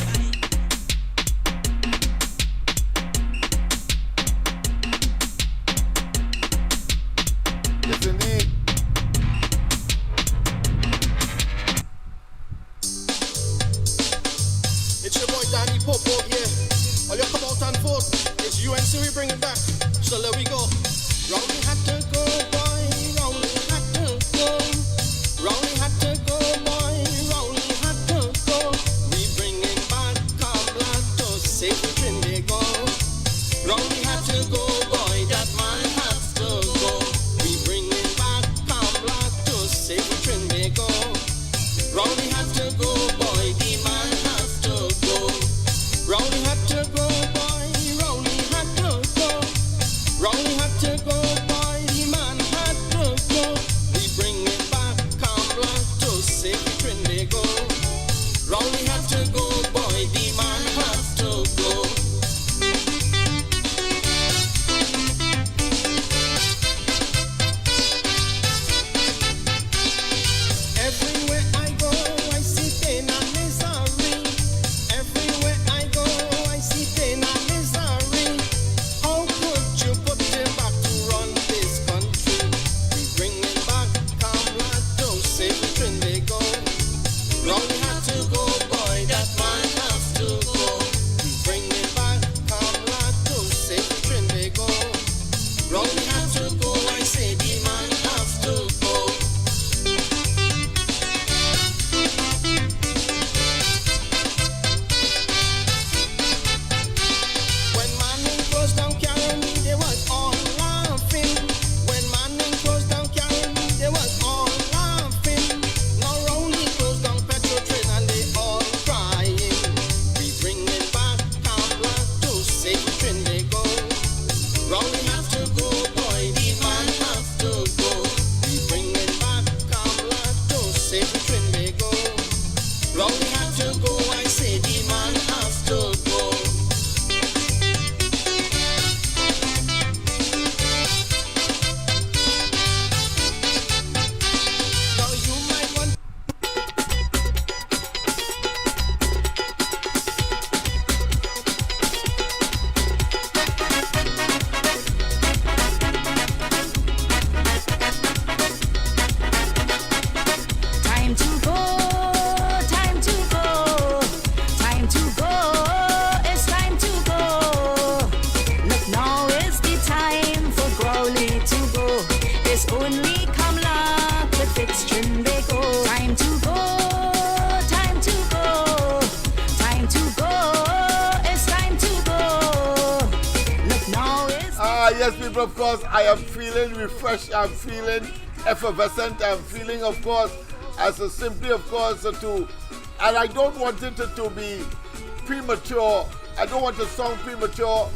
Yes, indeed. It's your boy Danny Popo here. All you come out and vote. It's UNC we bring it back. So there we go. Round we had to go, boy. Round we had to go. Round we had to go, boy. Round we had to go. We bringing back Kabla to save Trinidad. Round we had to go, boy. That man has to go. We bringing back Kabla to save Trinidad. Round we had to go, boy. The man has to go. Round we had to go, boy. Round we had to go. Round we had to go, boy. The man had to go. We bring it back, Kabla to save Trinidad. Round we had to go, boy. The man has to go. Everywhere I go, I see pain and misery. Everywhere I go, I see pain and misery. How could you put him back to run this country? We bring him back, Kabla to save Trinidad. Round we had to go, boy, that man has to go. We bring him back, Kabla to save Trinidad. Round we had to go, I say the man has to go. When Manning closed down carrying me, they was all laughing. When Manning closed down carrying me, they was all laughing. Now Rowley closed down Petro Train and they all crying. We bringing back Kabla to save Trinidad. Rowley has to go, boy, the man has to go. We bringing back Kabla to save Trinidad. Rowley has to go, I say the man has to go. Now you might want Time to go, time to go, time to go, it's time to go. Look, now is the time for Growly to go. It's only Kamla to fix Trinbago. Time to go, time to go, time to go, it's time to go. Look, now is Yes, people, of course, I am feeling refreshed. I'm feeling effervescent. I'm feeling, of course, as a simply, of course, to, and I don't want it to be premature. I don't want to sound premature.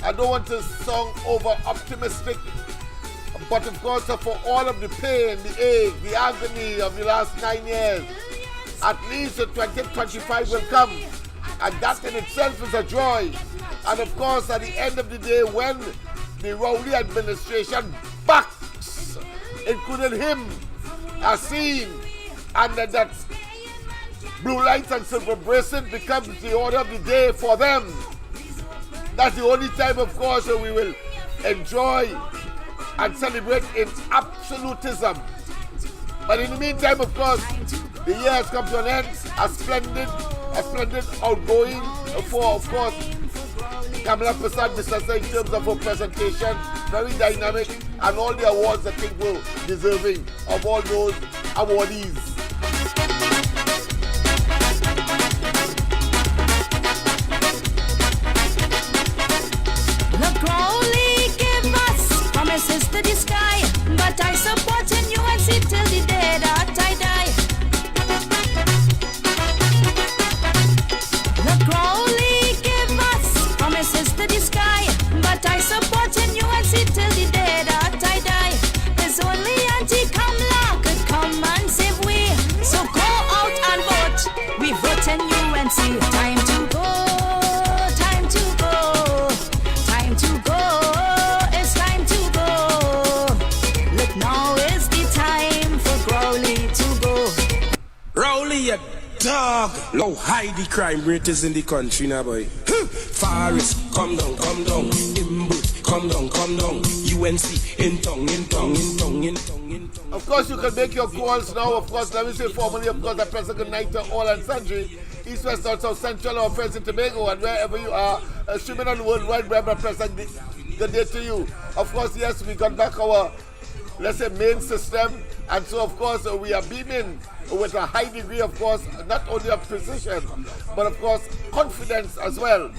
I don't want to sound over optimistic. But of course, for all of the pain, the ache, the agony of the last 9 years, at least 2025 will come. And that in itself is a joy. And of course, at the end of the day, when the Rowley administration backs, including him, are seen, and that blue lights and silver bracelet becomes the order of the day for them, that's the only time, of course, we will enjoy and celebrate in absolutism. But in the meantime, of course, the year has come to an end. A splendid outgoing for, of course, Kamala Prasad Mr. in terms of her presentation, very dynamic, and all the awards I think were deserving of all those awardees. Look, Crowley give us promises to the sky, but I support in UNC till the day that I die. Look, Crowley give us promises to the sky, and see. Time to go, time to go, time to go. It's time to go. Look, now is the time for Crowley to go. Rowley, you dog. Low high the crime rate is in the country now, boy. Forest, come down, come down. Imbu, come down, come down. UNC, in tongue, in tongue, in tongue, in tongue, in tongue. Of course, you can make your calls now. Of course, let me say formally, of course, I press a good night to all and sundry. East, West, North, South, Central, our friends in Tobago, and wherever you are, streaming on the World Wide Web, I press a good day to you. Of course, yes, we got back our, let's say, main system. And so, of course, we are beaming with a high degree, of course, not only of precision, but of course, confidence as well.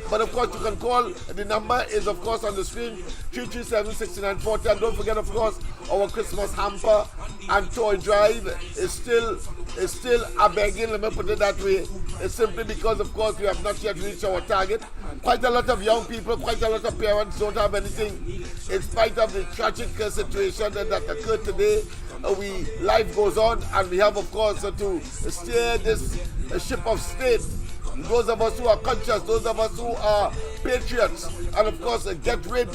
But of course, you can call. The number is, of course, on the screen, 337-6940. And don't forget, of course, our Christmas hamper and toy drive is still a begging. Let me put it that way. It's simply because, of course, we have not yet reached our target. Quite a lot of young people, quite a lot of parents don't have anything. In spite of the tragic situation that occurred today, life goes on, and we have, of course, to steer this ship of state. Those of us who are conscious, those of us who are patriots, and of course get rid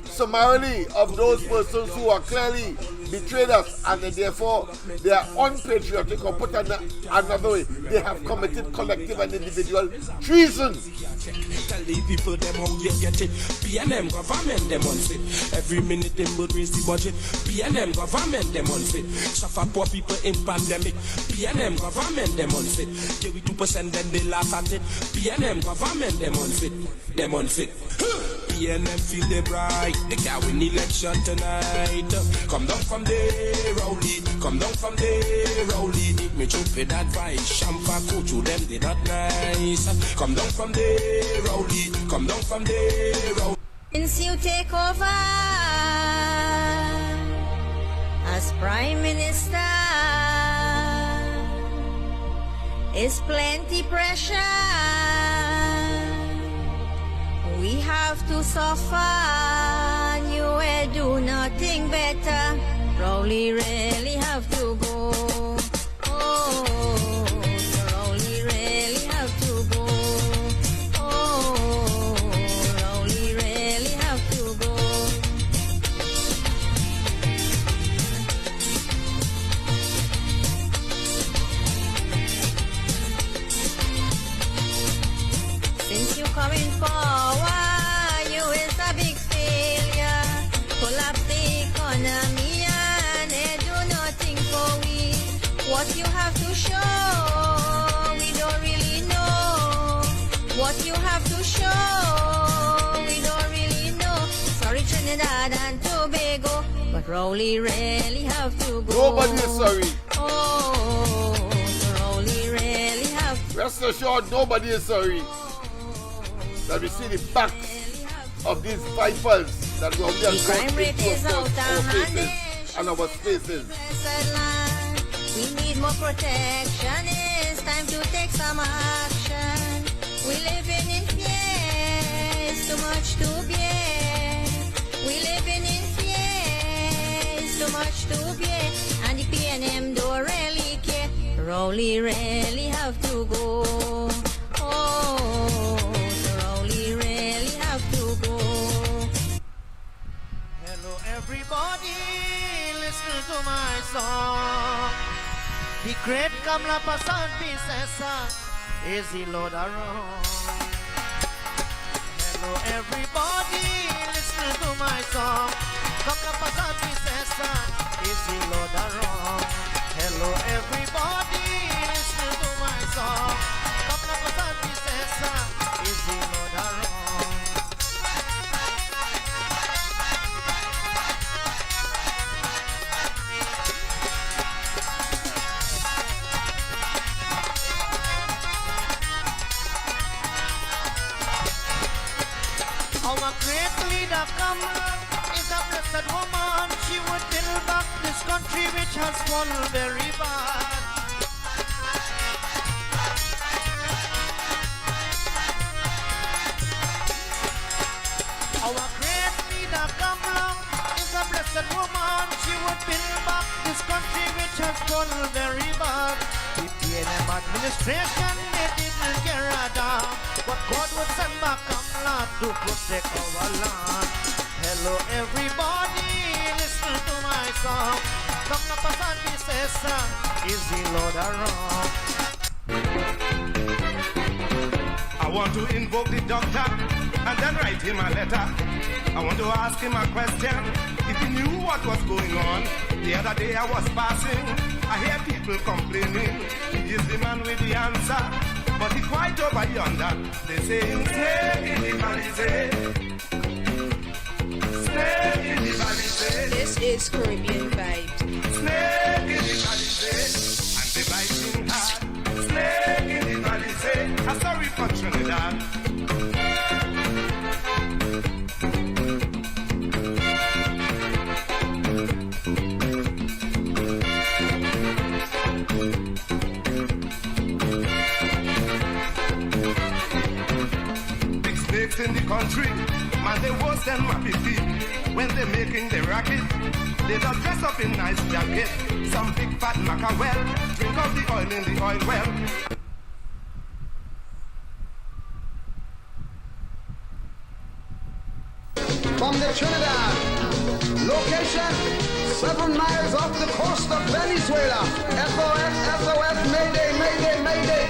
summarily of those persons who are clearly betrayed us, and therefore they are unpatriotic, or put another way, they have committed collective and individual treason. Tell the people them how you get it. PNM government them on fit. Every minute them will raise the budget. PNM government them on fit. Suffer poor people in pandemic. PNM government them on fit. Give it 2% then they laugh at it. PNM government them on fit. Them on fit. PNM feel they bright. They can win election tonight. Come down from there, Rowley. Come down from there, Rowley. Me stupid advice. Shampa coach you them they not nice. Come down from there, Rowley. Come down from there, Rowley. Since you take over as Prime Minister, it's plenty pressure. We have to suffer, and you will do nothing better. Rowley really have to go. Oh, Rowley really have to go. Oh, Rowley really have to go. Since you come in power, you is a big failure. Collapse the economy and they do nothing for we. What you have to show, we don't really know. What you have to show, we don't really know. Sorry Trinidad and Tobago, but Rowley really have to go. Nobody is sorry. Oh, Rowley really have to. Rest assured, nobody is sorry that we see the backs of these vipers that we only have crime rate is out our faces and our spaces. We need more protection. It's time to take some action. We living in fear. It's too much to bear. We living in fear. It's too much to bear. And the PNM don't really care. Rowley really have to go. Oh, Rowley really have to go. Hello everybody, listen to my song. The great Kamla Pasad Pisesa is the Lord around. Hello everybody, listen to my song. Kamla Pasad Pisesa is the Lord around. Hello everybody, listen to my song. Kamla Pasad Pisesa is the Lord around. Our great leader Kamala is a blessed woman. She would build back this country which has fallen very bad. Our great leader Kamala is a blessed woman. She would build back this country which has fallen very bad. The PNM Administration, they didn't care at all. But God would send back a lot to protect our land. Hello everybody, listen to my song. Come up and be says, is the Lord around? I want to invoke the doctor and then write him a letter. I want to ask him a question, if he knew what was going on. The other day I was passing, I hear people complaining. He is the man with the answer, but he quite over yonder. They say, snake in the valley, snake in the valley. This is Caribbean Vibes. Snake in the valley, and the biting hard. Snake in the valley, I'm sorry for Trinidad. In the country, man, they worse than Mappy feet. When they're making the racket, they just dress up in nice jacket. Some big fat mackerel, drink up the oil in the oil well. From the Trinidad, location 7 miles off the coast of Venezuela. SOS, SOS, Mayday, Mayday, Mayday.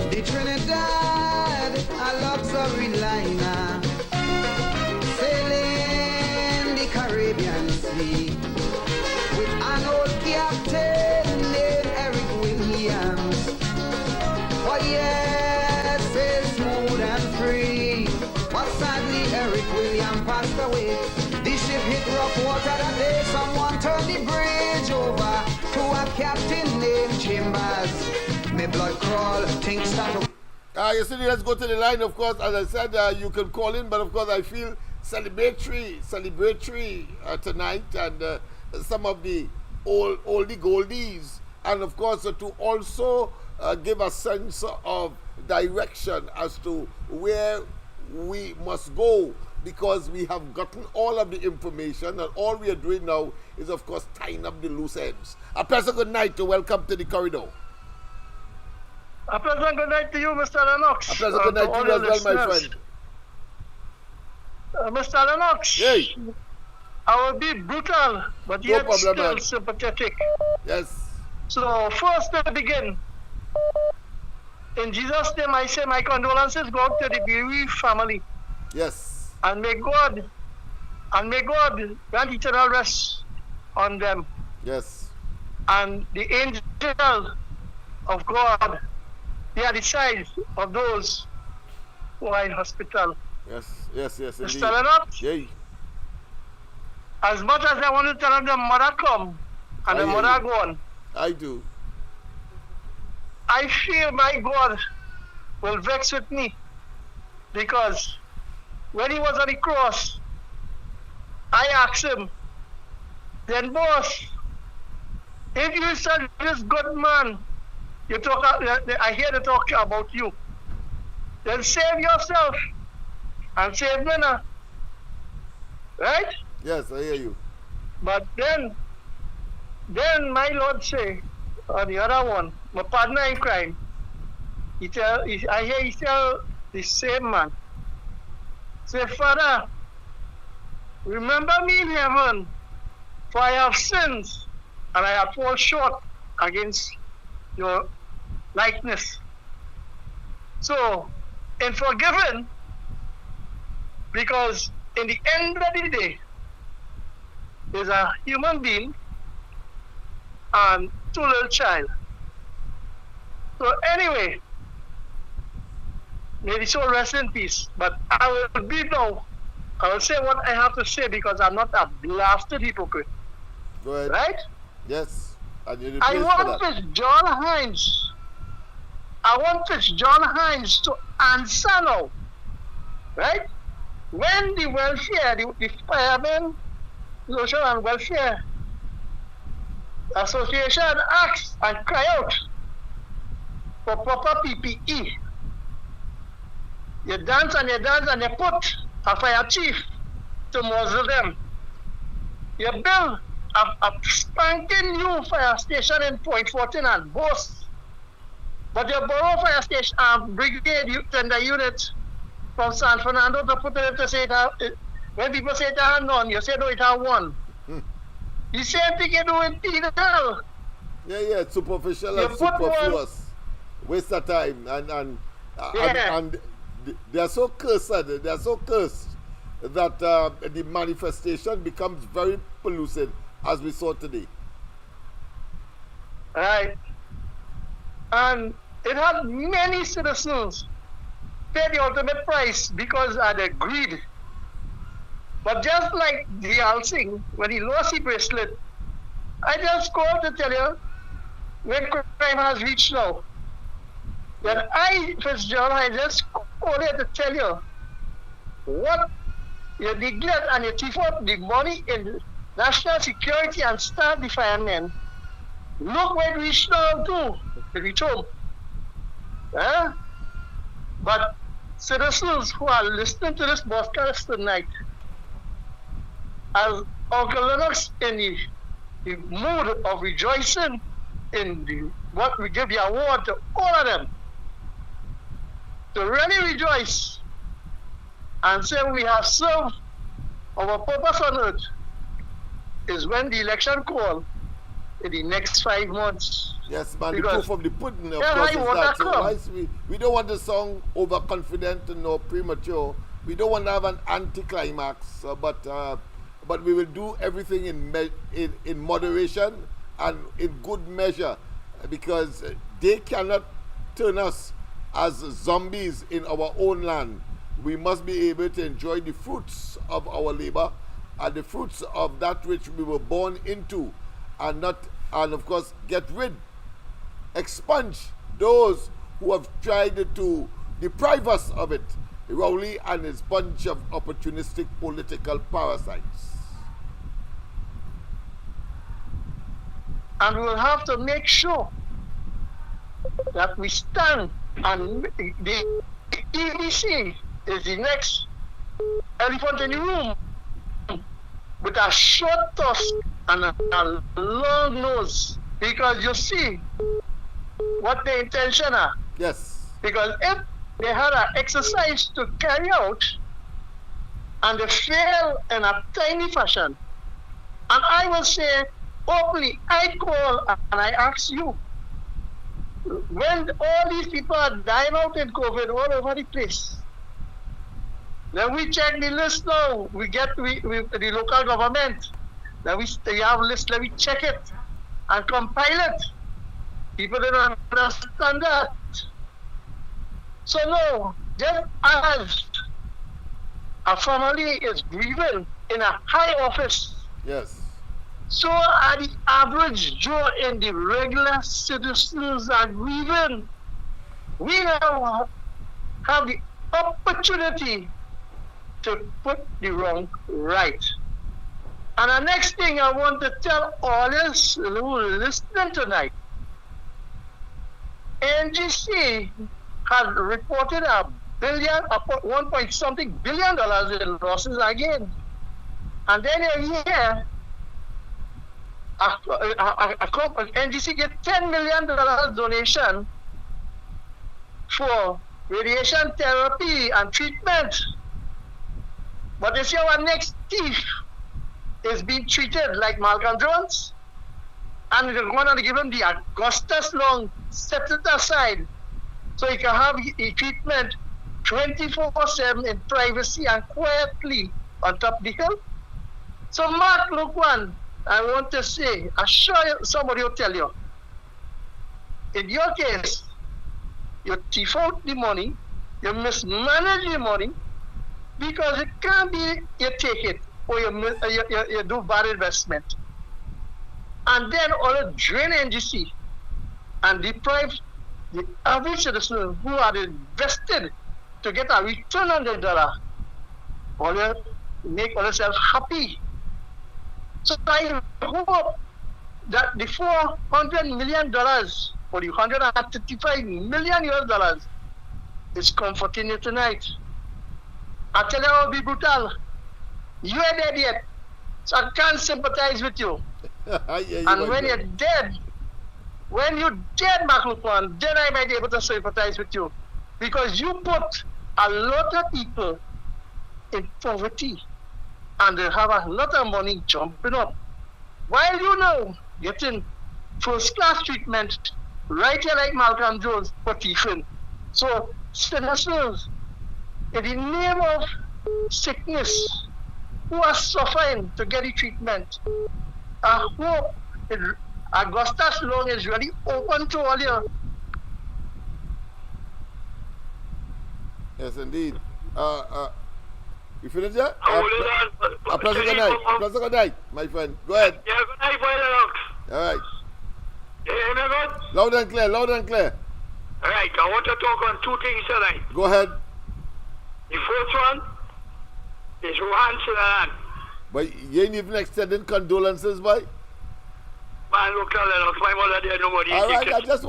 The Trinidad, a luxury liner, sailing the Caribbean Sea, with an old captain named Eric Williams. Oh yes, it's smooth and free, but sadly Eric Williams passed away. The ship hit rough water that day, someone turned the bridge over to a captain named Chambers. My blood crawl, things start to... Yesterday, let's go to the line, of course. As I said, you can call in, but of course I feel celebratory tonight, and some of the oldie goldies, and of course to also give a sense of direction as to where we must go, because we have gotten all of the information, and all we are doing now is of course tying up the loose ends. A pleasant good night to welcome to the corridor. A pleasant good night to you, Mr. Lennox. A pleasant good night to you as well, my friend. Mr. Lennox. Hey. I will be brutal, but No yet problem, still man. sympathetic. Yes. So first to begin, in Jesus' name I say my condolences go out to the bereaved family. Yes. And may God grant eternal rest on them. Yes. And the angel of God, they are the side of those who are in hospital. Yes, indeed. Mr. Lennox, Yay. as much as I want to tell them the mother come and the mother gone, I do. I feel my God will vex with me, because when he was on the cross, I asked him, then boss, if you said this good man, I hear the talk about you, then save yourself and save me now. Right? Yes, I hear you. But then my Lord say, or the other one, my partner in crime, I hear he tell the same man, say, Father, remember me in heaven, for I have sinned and I have fallen short against your likeness. So, in forgiving, because in the end of the day, there's a human being and two little child. So anyway, may the soul rest in peace. But I will say what I have to say, because I'm not a blasted hypocrite. Go ahead. Right? Yes. And you I want this John Hines to answer now. Right? When the welfare, the Firemen Social and Welfare Association asks and cry out for proper PPE. You dance and you put a fire chief to muzzle them. You build a spanking new fire station in Point 14 and Boast. But you borrow fire station brigade tender unit from San Fernando to put it to say it, when people say it have none, you say no, it have one. The same thing you do in Penal. Yeah, superficial You and put superfluous. Waste of time and they are so cursed. They are so cursed that the manifestation becomes very pellucid, as we saw today. Right. And it had many citizens pay the ultimate price because of the greed. But just like the Alsing, when he lost his bracelet, I just called to tell you where crime has reached now. Then I, Fitzgerald, I just called here to tell you what you neglect and you thief out the money in national security and start the firemen. Look where it reached now too. It reached home. Huh? But citizens who are listening to this broadcast tonight, as Uncle Lennox in the mood of rejoicing in what we give the award to all of them, to really rejoice and say we have served our purpose on earth is when the election call in the next 5 months. Yes, man, Because the proof of the pudding, of yeah, course, is you want that. that So club. whilst we don't want the song overconfident nor premature. We don't want to have an anticlimax, but we will do everything in moderation and in good measure, because they cannot turn us as zombies in our own land. We must be able to enjoy the fruits of our labor and the fruits of that which we were born into, and of course expunge those who have tried to deprive us of it. Rowley and his bunch of opportunistic political parasites. And we'll have to make sure that we stand, and the EBC is the next elephant in the room with a short tusk and a long nose, because you see what the intention are. Yes. Because if they had an exercise to carry out and they fail in a tiny fashion, and I will say openly, I call and I ask you, when all these people are dying out in COVID all over the place, then we check the list now. We get the local government. Then we have a list. Let me check it and compile it. People don't understand that. So no, just as a family is grieving in a high office, yes, so are the average Joe and the regular citizens are grieving. We now have the opportunity to put the wrong right. And the next thing I want to tell all us who are listening tonight, NGC has reported $1 point something billion in losses again. And then you hear NGC get $10 million donation for radiation therapy and treatment. But you see our next thief is being treated like Malcolm Jones, and they're going to give him the Augustus long, set it aside so he can have a treatment 24/7 in privacy and quietly on top of the hill. So Mark, look one, I want to say, I'm sure somebody will tell you, in your case, you thief out the money, you mismanage the money, because it can't be you take it or you do bad investment. And then all the drain NGC and deprive the average citizen who are invested to get a return on the dollar. All you make yourself happy. So I hope that the $400 million for the $135 million US is comforting you tonight. I tell you, I'll be brutal. You ain't dead yet, so I can't sympathize with you. And when you're dead, McLuhan, then I might be able to sympathize with you. Because you put a lot of people in poverty and they have a lot of money jumping up. While you know, getting first-class treatment right here like Malcolm Jones for teething. So, citizens, in the name of sickness, who are suffering to get the treatment, I hope Augustus Long is really open to all you. Yes, indeed. You finished yet? A pleasant good night, my friend. Go ahead. Yeah, good night, boy. All right. You hear me good? Loud and clear, loud and clear. All right, I want to talk on two things tonight. Go ahead. The first one is Johan. But you ain't even extending condolences, boy. Man, look at Lennox, my mother there, nobody. All right, I just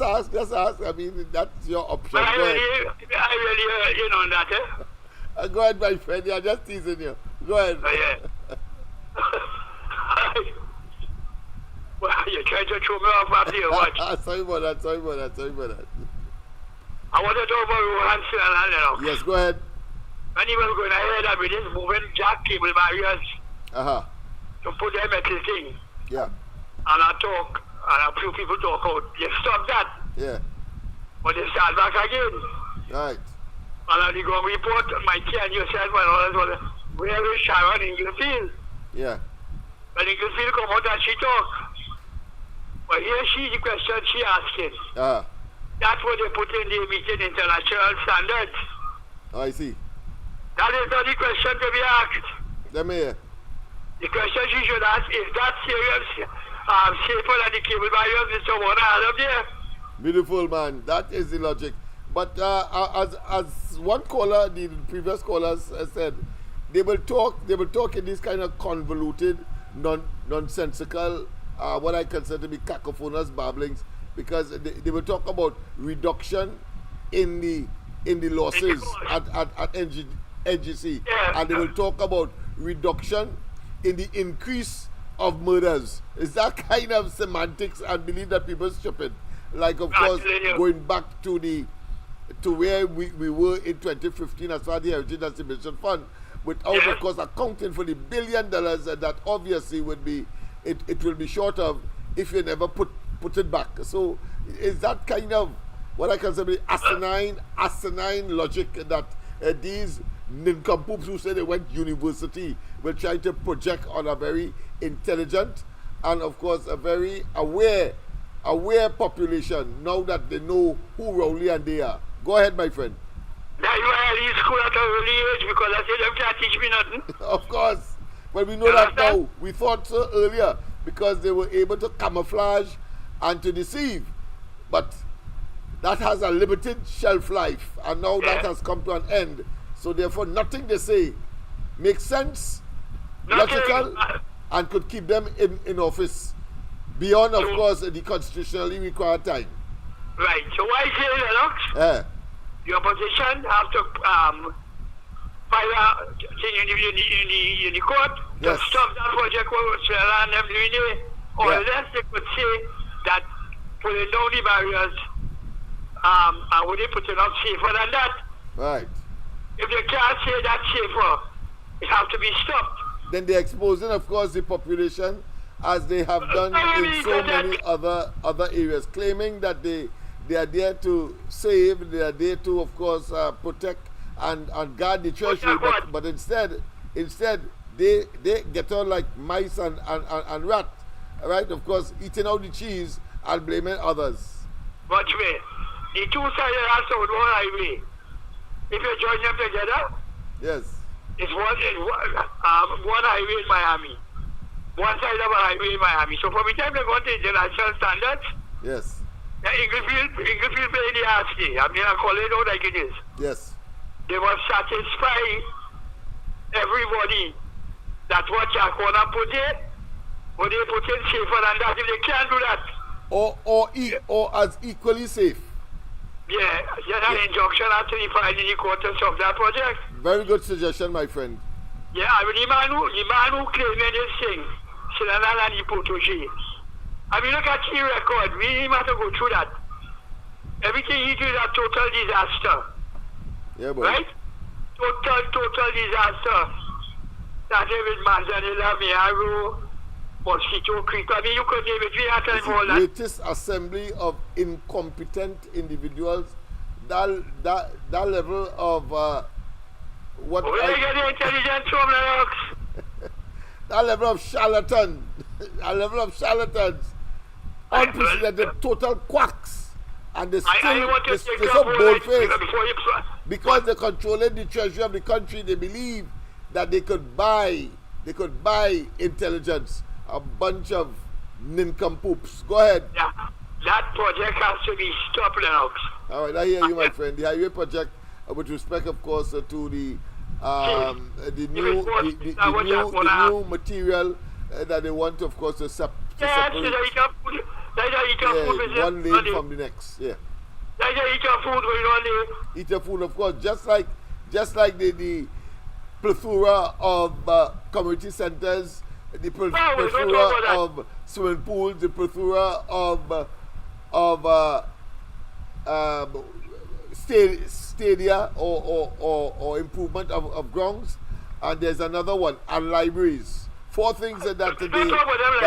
ask. I mean, that's your option. I really, you know that, eh? Go ahead, my friend. I'm just teasing you. Go ahead. Yeah. Well, you're trying to throw me off here, watch. Sorry about that. I want to talk about Johansson and Lennox. Yes, go ahead. When he was going ahead and with this moving jack cable barriers to put the metal thing. Yeah. And I talk, and a few people talk out. You stop that. Yeah. But they start back again. Right. And they go and report Mikey and yourself and all that. Where is Sharon Inglefield? Yeah. When Inglefield come out and she talk. But here she, the question she asking. That's what they put in the meeting international standards. Oh, I see. That is not the question to be asked. Let me hear. The question she should ask is that serious, safer than the cable barriers Mr. Warner had up there. Beautiful, man. That is the logic. But as one caller, the previous callers said, they will talk in this kind of convoluted, nonsensical, what I consider to be cacophonous babblings, because they will talk about reduction in the losses at NGC, and they will talk about reduction in the increase of murders. Is that kind of semantics and believe that people are stupid? Like, of course, going back to where we were in 2015 as far as the Heritage Distribution Fund, without, of course, accounting for the $1 billion that obviously would be it will be short of if you never put it back. So, is that kind of what I consider asinine logic that these nincompoops who say they went university will try to project on a very intelligent and, of course, a very aware population now that they know who Rowley and they are. Go ahead, my friend. Now you are in school at an early age because I said them can't teach me nothing. Of course. But we know that now. We thought so earlier because they were able to camouflage and to deceive. But that has a limited shelf life, and now that has come to an end. So therefore, nothing they say makes sense, logical, and could keep them in office beyond, of course, the constitutionally required time. Right. So why say Lennox? The opposition have to file a thing in the court to stop that project and them doing it. Or else they could say that pulling down the barriers and would they put it up safer than that? Right. If they can't say that's safer, it has to be stopped. Then they're exposing, of course, the population as they have done in so many other areas, claiming that they are there to save, they are there to, of course, protect and guard the treasury, but instead they get on like mice and rats, right? Of course, eating out the cheese and blaming others. Watch me. The two sides also with one highway. If you join them together, it's one highway in Miami. One side of a highway in Miami. So from the time they go to international standards, Inglefield playing the RC. I mean, I call it out like it is. Yes. They must satisfy everybody that what Jack wanna put in, but they put in safer than that. If they can't do that, or as equally safe. Yeah, an injunction has to be filed in the court to stop that project. Very good suggestion, my friend. Yeah, I mean, the man who claimed this thing, Sinanal and Ipotoshi. I mean, look at the record. We didn't have to go through that. Everything he did is a total disaster. Yeah, boy. Right? Total disaster. Started with Manzanilla, Miaru, Mosquito Creek. I mean, you could name it. We had time for all that. Greatest assembly of incompetent individuals. That level of what? Where do you get the intelligence from, Lennox? That level of charlatan. That level of charlatans. Unprecedented, total quacks. And they're so bold-faced. Because they're controlling the treasury of the country, they believe that they could buy intelligence. A bunch of nincompoops. Go ahead. Yeah, that project has to be stopped, Lennox. All right, I hear you, my friend. The highway project, with respect, of course, to the new material that they want, of course, to separate. One lane from the next. Yeah. Eat your food, of course. Just like the plethora of community centers, the plethora of swimming pools, the plethora of stadia or improvement of grounds, and there's another one, and libraries. 4 things that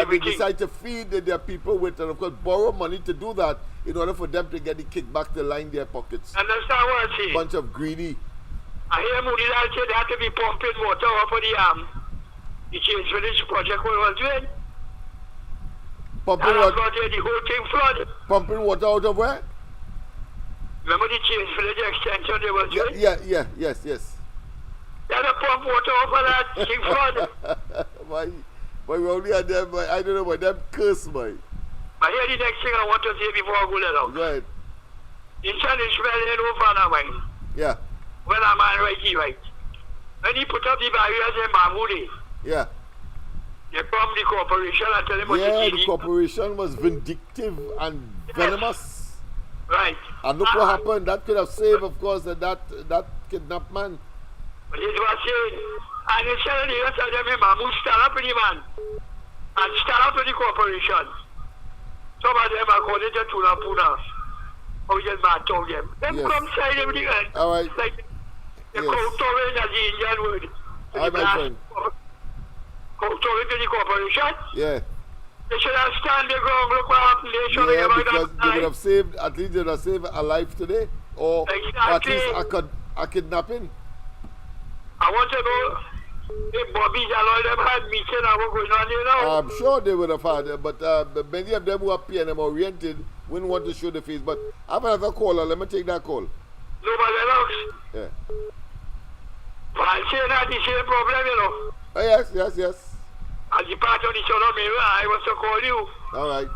they decide to feed their people with, and of course borrow money to do that in order for them to get the kickback to line their pockets. Understand what I say? Bunch of greedy. I hear Moody say they have to be pumping water off of the Change Village project we was doing. Pumping water. The whole thing flood. Pumping water out of where? Remember the Change Village extension they was doing? Yes. They had to pump water off of that thing flood. But we only had them, I don't know, but them curse, boy. But here the next thing I want to say before I go let out. Go ahead. The Spanish man over now, man. Yeah. Well, I'm right. When he put up the barriers in Mahmoudi. Yeah. They come the corporation and tell them what the corporation was vindictive and venomous. Right. And look what happened. That could have saved, of course, that kidnapped man. But it was saying, and instead of the rest of them, Mahmoud stand up with the man and stand up with the corporation. Some of them are called into Tuna Puna. Or just bad told them. Them come side them the end. All right. Like the co-torrent as the Indian word. All right, my friend. Co-torrent to the corporation. Yeah. They should have stand their ground. Look what happened. They should have because they would have saved, at least they would have saved a life today. Or at least a kidnapping. I want to know if Bobby and all them had meeting and what going on there now. I'm sure they would have had, but many of them who are PNM oriented wouldn't want to show the face. But I have another caller. Let me take that call. Nobody else. Yeah. But I'm saying that the same problem, you know. Yes. As the part of the solar mirror, I was to call you. All right.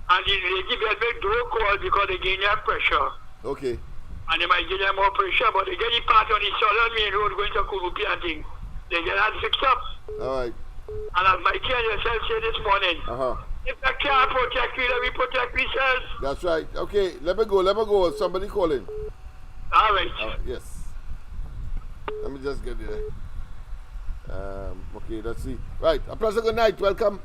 And the lady will make no call because they gain their pressure. Okay. And they might give them more pressure, but they get the part on the southern main road going to Kurupi and things. They get that fixed up. All right. And as my friend yourself said this morning, if they can't protect you, let me protect myself. That's right. Okay, let me go. Somebody calling. All right. Yes. Let me just get there. Okay, let's see. Right. A pleasant good night. Welcome.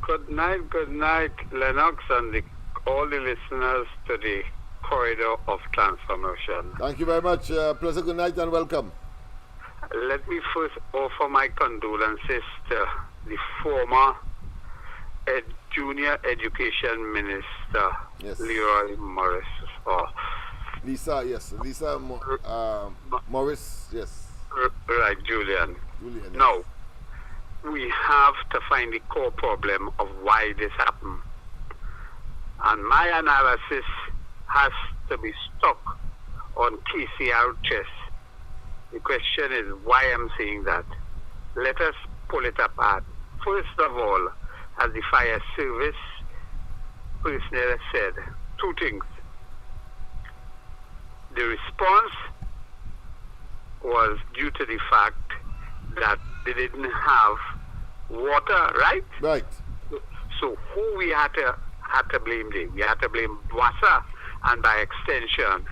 Good night, Lennox, and all the listeners to the Corridor of Transformation. Thank you very much. Pleasant good night and welcome. Let me first offer my condolences to the former Junior Education Minister, Leroy Morris. Lisa Morris, yes. Right, Julian. Now, we have to find the core problem of why this happened. And my analysis has to be stuck on KCR chess. The question is why I'm saying that. Let us pull it apart. First of all, as the fire service personnel said, 2 things. The response was due to the fact that they didn't have water, right? Right. So who we had to had to blame them. We had to blame Wassa, and by extension,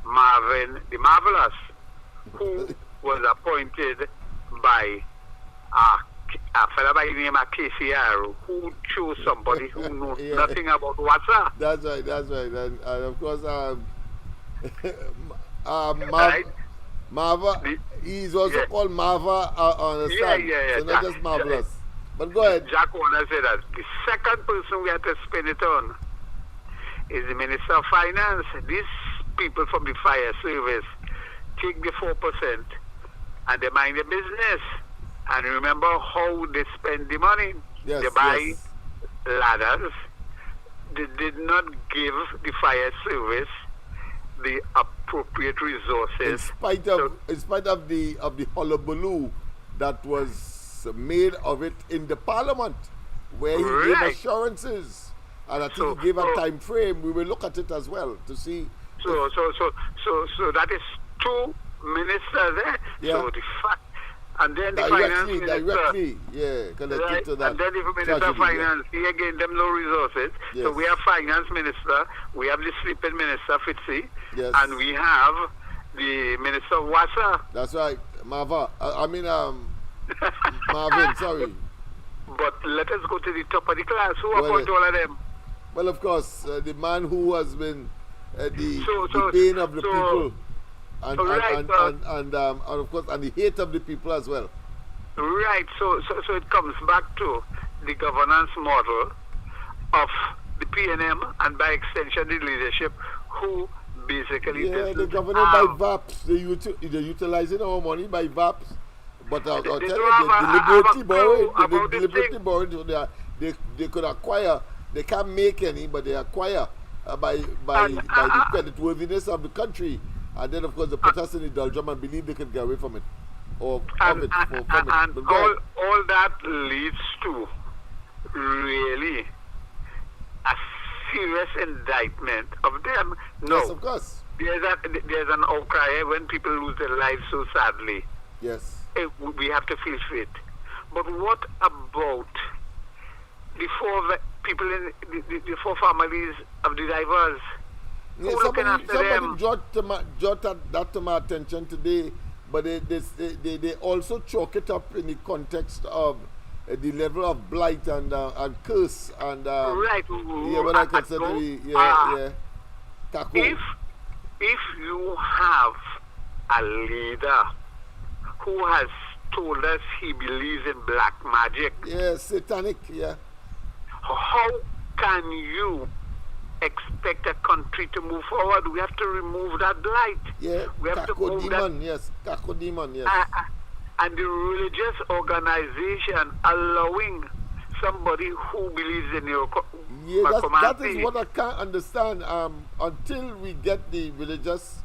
Marvin the Marvelous, who was appointed by a fellow by the name of KCR, who chose somebody who knows nothing about Wassa. That's right. And of course, Marva, he's also called Marva on the stand. So not just Marvelous. But go ahead. Jack Warner said that the second person we had to spend it on is the Minister of Finance. These people from the fire service take the 4% and they mind the business. And remember how they spend the money. They buy ladders. They did not give the fire service the appropriate resources. In spite of the hullabaloo that was made of it in the Parliament, where he gave assurances, and I think he gave a time frame. We will look at it as well to see. So that is two ministers there. So the fact, and then the finance minister, connected to that. And then the minister of finance, he again them no resources. So we have finance minister, we have the sleeping minister Fitzy, and we have the minister of Wassa. That's right, Marvin, sorry. But let us go to the top of the class. Who appoint all of them? Well, of course, the man who has been the bane of the people, and of course, and the hate of the people as well. Right. So it comes back to the governance model of the PNM and by extension the leadership, who basically they're governing by VAPs. They're utilizing our money by VAPs. But I'll tell you, they deliberately borrowed. So they could acquire. They can't make any, but they acquire by the creditworthiness of the country. And then, of course, they put us in the doldrum and believe they can get away from it. All that leads to really a serious indictment of them. No, yes, of course. There's an outcry when people lose their lives so sadly. Yes. We have to feel it. But what about the four people in the four families of the divers? Somebody jot that to my attention today, but they also chalk it up in the context of the level of blight and curse and what I consider if you have a leader who has told us he believes in black magic. Satanic, How can you expect a country to move forward? We have to remove that blight. We have to move Demon, and the religious organization allowing somebody who believes in your that is what I can't understand. Until we get the religious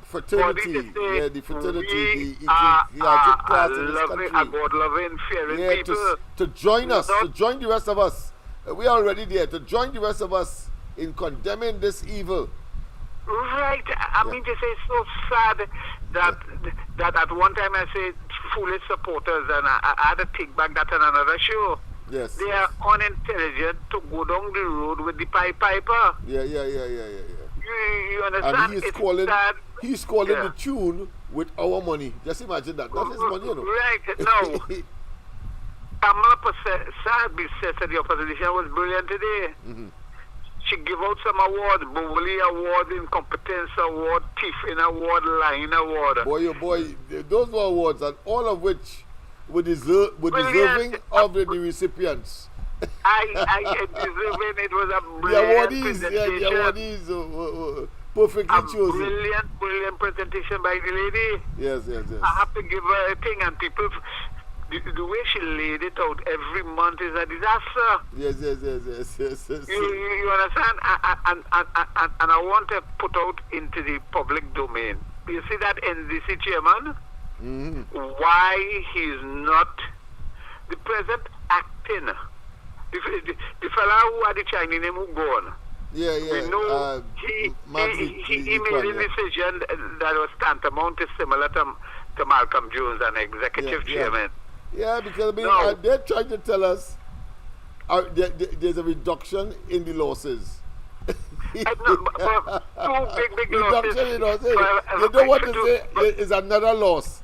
fraternity, the fraternity, the class in this country, God-loving, fearing people, to join us, to join the rest of us. We are already there. To join the rest of us in condemning this evil. Right. I mean to say, it's so sad that at one time I said foolish supporters, and I had to take back that on another show. Yes. They are unintelligent to go down the road with the piper. Yeah. You understand? And he's calling the tune with our money. Just imagine that. That's his money, you know. Right. No. Kamala said the opposition was brilliant today. She gave out some awards, Bowley Award, Incompetence Award, Tiffin Award, Line Award. Boy, those were awards, and all of which were deserving of the recipients. I deserving. It was a brilliant presentation. The awardees perfectly chosen. Brilliant presentation by the lady. Yes. I have to give her a thing, and people, the way she laid it out every month is a disaster. Yes. You understand? And I want to put out into the public domain. You see that NDC chairman? Why he's not the present acting. The fella who had the Chinese name who gone. We know he made a decision that was tantamount to similar to Malcolm Jones, an executive chairman. Yeah, because they're trying to tell us there's a reduction in the losses. Two big losses. Reduction in losses. You don't want to say it's another loss.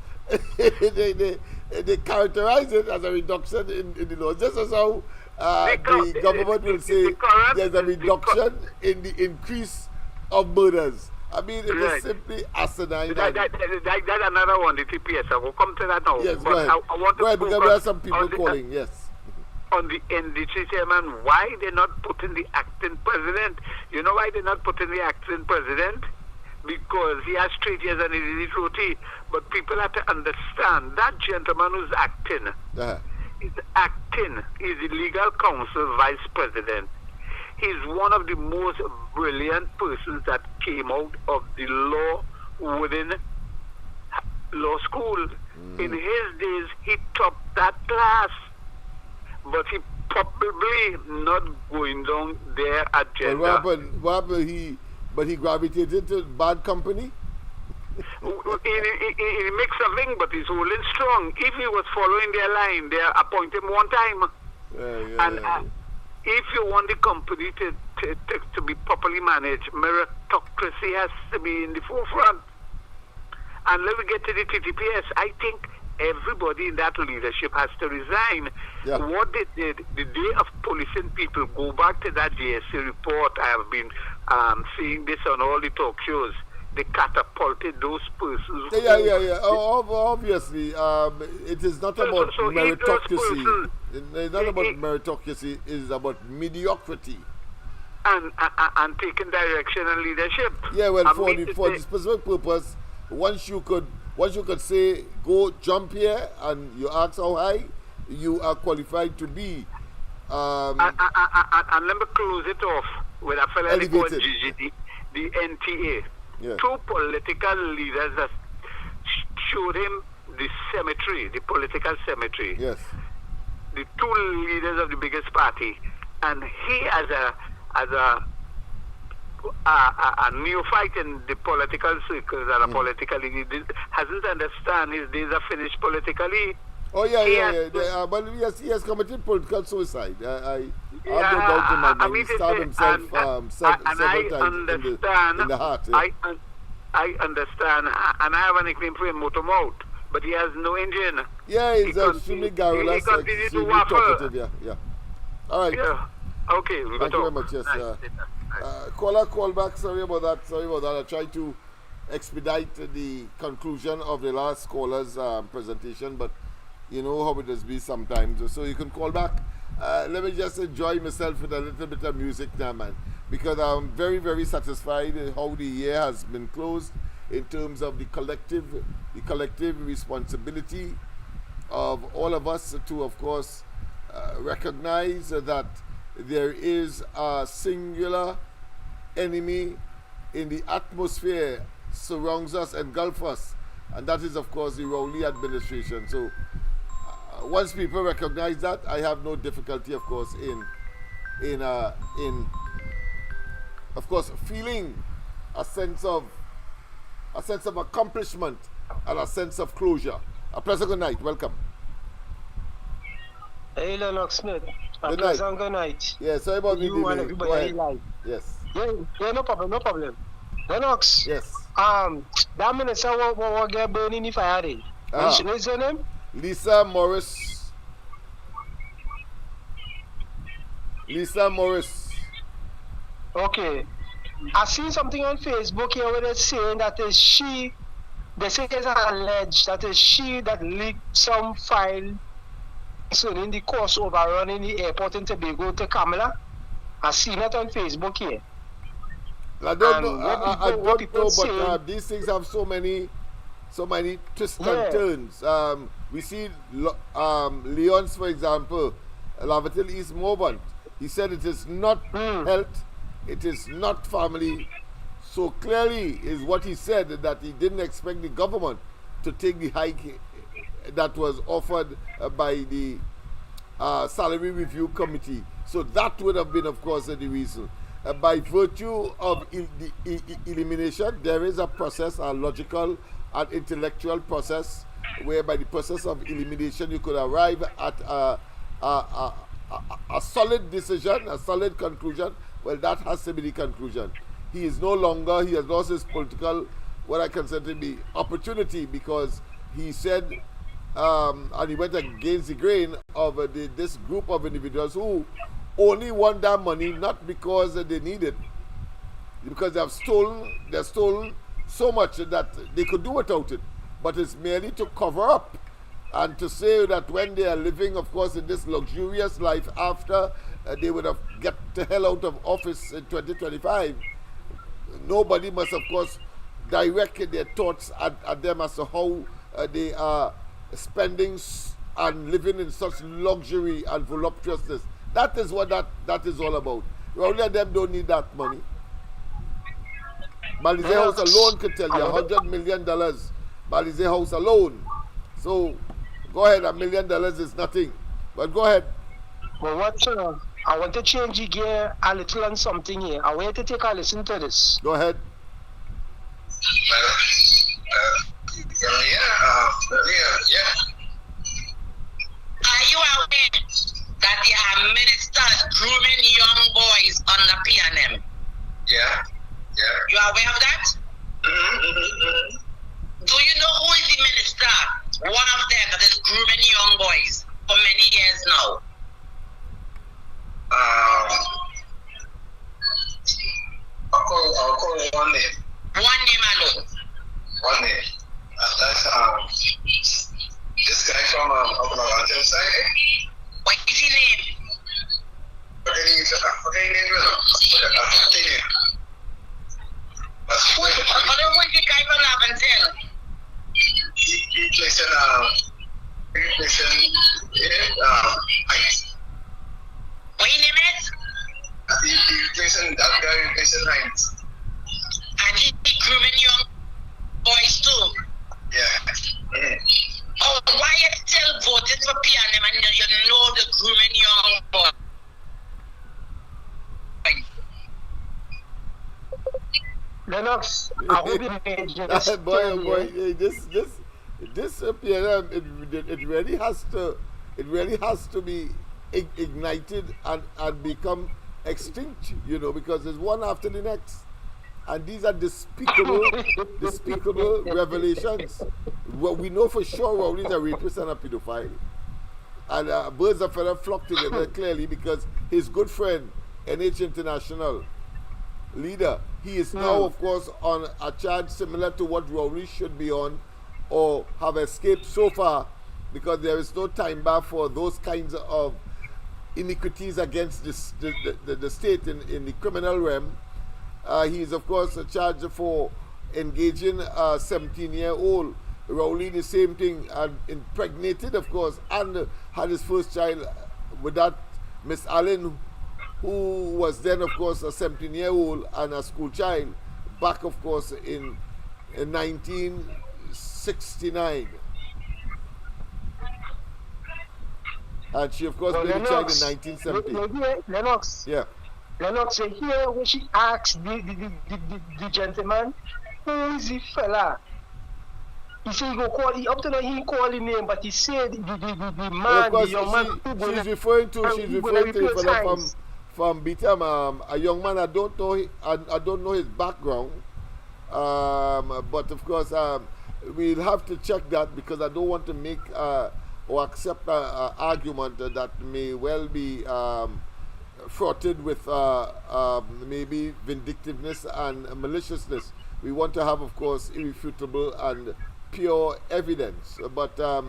They characterize it as a reduction in the loss. Just as how the government will say there's a reduction in the increase of murders. I mean, it is simply asinine. That's another one, the TPS. I will come to that now. Yes, but go ahead. I want to go ahead, because there are some people calling, yes. On the NDC chairman, why they're not putting the acting president? You know why they're not putting the acting president? Because he has 3 years and he's roti. But people have to understand that gentleman who's acting is acting. He's the legal counsel vice president. He's one of the most brilliant persons that came out of the law within law school. In his days, he topped that class. But he probably not going down their agenda. What happened? But he gravitated to bad company? He makes a ring, but he's holding strong. If he was following their line, they appoint him one time. If you want the company to be properly managed, meritocracy has to be in the forefront. And let me get to the TTPS. I think everybody in that leadership has to resign. What they did, the day of policing people, go back to that JSC report. I have been seeing this on all the talk shows. They catapulted those persons. Obviously, it is not about meritocracy. It's not about meritocracy. It's about mediocrity. And taking direction and leadership. Yeah, well, for the specific purpose, once you could say, go jump here, and you ask how high, you are qualified to be. And let me close it off with a fellow called GGD, the NTA. Yeah. 2 political leaders that showed him the cemetery, the political cemetery. Yes. The 2 leaders of the biggest party, and he as a neophyte in the political circles and a political leader hasn't understand his days are finished politically. Oh but he has committed political suicide. I have no doubt in my mind. He stabbed himself several times in the heart. Yeah. I understand, and I have a nickname for him, Motomouth, but he has no engine. Yeah, he's extremely garrulous, extremely talkative. Yeah. All right. Yeah. Okay. Thank you very much. Yes. Caller, call back. Sorry about that. I tried to expedite the conclusion of the last caller's presentation, but you know how it does be sometimes. So you can call back. Let me just enjoy myself with a little bit of music now, man, because I'm very, very satisfied how the year has been closed in terms of the collective responsibility of all of us to, of course, recognize that there is a singular enemy in the atmosphere surrounds us, engulfs us, and that is, of course, the Rowley administration. So once people recognize that, I have no difficulty, of course, in of course, feeling a sense of accomplishment and a sense of closure. A pleasant good night. Welcome. Hey, LENNOX Smith. Good night. Good night. Yeah, sorry about the you and everybody live. Yes. Yeah, no problem. LENNOX. Yes. That minister will get burned in the fire. What's your name? Lisa Morris. Okay. I seen something on Facebook here where they're saying that is she, they say it's alleged that is she that leaked some file concerning the course overrun in the airport in Tobago to Kamala. I seen it on Facebook here. I don't know, but these things have so many twists and turns. We see Leon's, for example, Lavatil East Morvan. He said it is not health, it is not family. So clearly is what he said, that he didn't expect the government to take the hike that was offered by the Salary Review Committee. So that would have been, of course, the reason. By virtue of the elimination, there is a process, a logical and intellectual process, where by the process of elimination you could arrive at a solid decision, a solid conclusion, well, that has to be the conclusion. He is no longer, he has lost his political, what I consider to be opportunity, because he said, and he went against the grain of this group of individuals who only want that money not because they need it, because they've stolen so much that they could do without it, but it's merely to cover up and to say that when they are living, of course, in this luxurious life after they would have get the hell out of office in 2025, nobody must, of course, direct their thoughts at them as to how they are spending and living in such luxury and voluptuousness. That is what that is all about. Only of them don't need that money. Balize House alone could tell you $100 million. Balize House alone. So go ahead, $1 million is nothing. But go ahead. Well, I want to change the gear a little on something here. I want you to take a listen to this. Go ahead. Are you aware that there are ministers grooming young boys on the PNM? Yeah. You are aware of that? Do you know who is the minister? One of them that is grooming young boys for many years now. I'll call one name. One name alone. One name. That's this guy from Upper side. What is his name? Okay, name. Who's the guy from Lavenzel? He plays in Heights. What your name is? He plays in that guy. He plays in Heights. And he grooming young boys too. Yeah. Oh, why you still voting for PNM and you know the grooming young boys? Lennox, I hope you made this. Boy, this PNM, it really has to be ignited and become extinct, because it's one after the next. And these are despicable revelations. Well, we know for sure Rowley's a rapist and a pedophile. And birds of feather flock together clearly because his good friend, NH International leader, he is now, of course, on a charge similar to what Rowley should be on or have escaped so far, because there is no time bar for those kinds of iniquities against the state in the criminal realm. He is, of course, charged for engaging a 17-year-old. Rowley, the same thing, and impregnated, of course, and had his first child with that Miss Allen, who was then, of course, a 17-year-old and a school child, back, of course, in 1969. And she, of course, made a child in 1970. Lennox. Yeah. Lennox, here when she asked the gentleman, who is the fella? He said he go call. Up to now he call his name, but he said the man, the young man. She's referring to the fella from Bitam, a young man. I don't know his background, but of course we'll have to check that, because I don't want to make or accept an argument that may well be fraughted with maybe vindictiveness and maliciousness. We want to have, of course, irrefutable and pure evidence. But as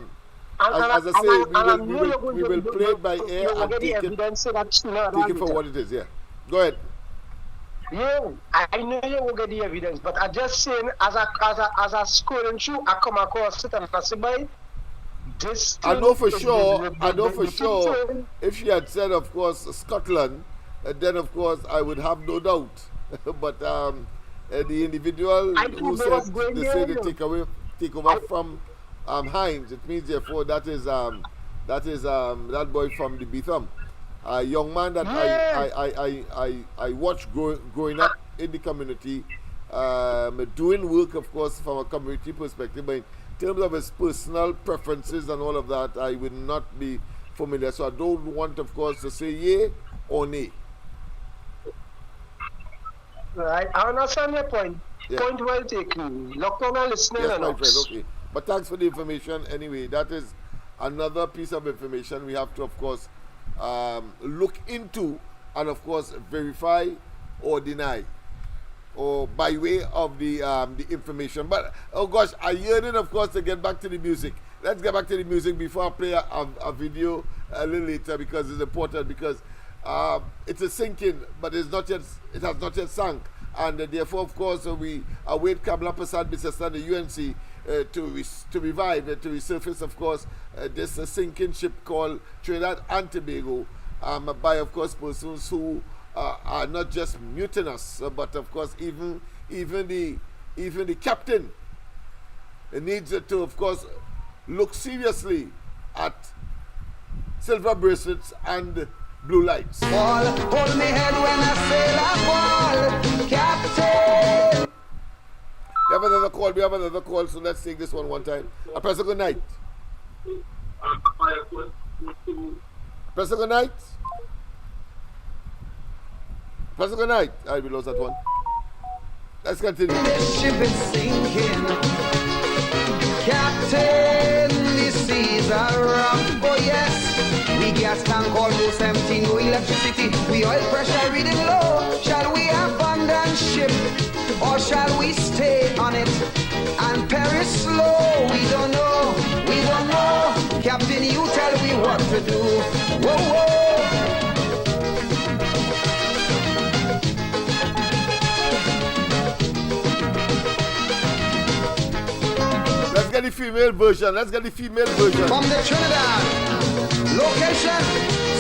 I say, we will play it by ear and take it for what it is. Yeah. Go ahead. Yeah, I know you will get the evidence, but I just saying, as a scrolling through, I come across it and I say, boy, this. I know for sure. If she had said, of course, Scotland, then of course I would have no doubt. But the individual who said they say they take over from Hines, it means therefore that is that boy from the Bitham, a young man that I watched growing up in the community, doing work, of course, from a community perspective, but in terms of his personal preferences and all of that, I would not be familiar. So I don't want, of course, to say yay or nay. Right, I understand your point. Yeah. Point well taken. Lockdown and listening. Yes, my Lennox. friend, okay. But thanks for the information anyway. That is another piece of information we have to, of course, look into and, of course, verify or deny, or by way of the information. But, oh gosh, I yearning, of course, to get back to the music. Let's get back to the music before I play a video a little later, because it's important, because it's a sinking, but it has not yet sunk. And therefore, of course, we await Kamala Prasad Bisesa, the UNC, to revive, to resurface, of course, this sinking ship called Trinidad and Tobago, by, of course, persons who are not just mutinous, but, of course, even the captain needs to, of course, look seriously at silver bracelets and blue lights. Ball, hold me head when I say la ball, captain. We have another call, so let's take this one time. Press a good night. Press a good night. Press a good night. Alright, we lost that one. Let's continue. The ship is sinking, captain, the seas are rough, oh yes. We gas tank almost empty, no electricity. We oil pressure reading low. Shall we abandon ship, or shall we stay on it and perish slow? We don't know, we don't know. Captain, you tell me what to do. Whoa, whoa. Let's get the female version. From the Trinidad, location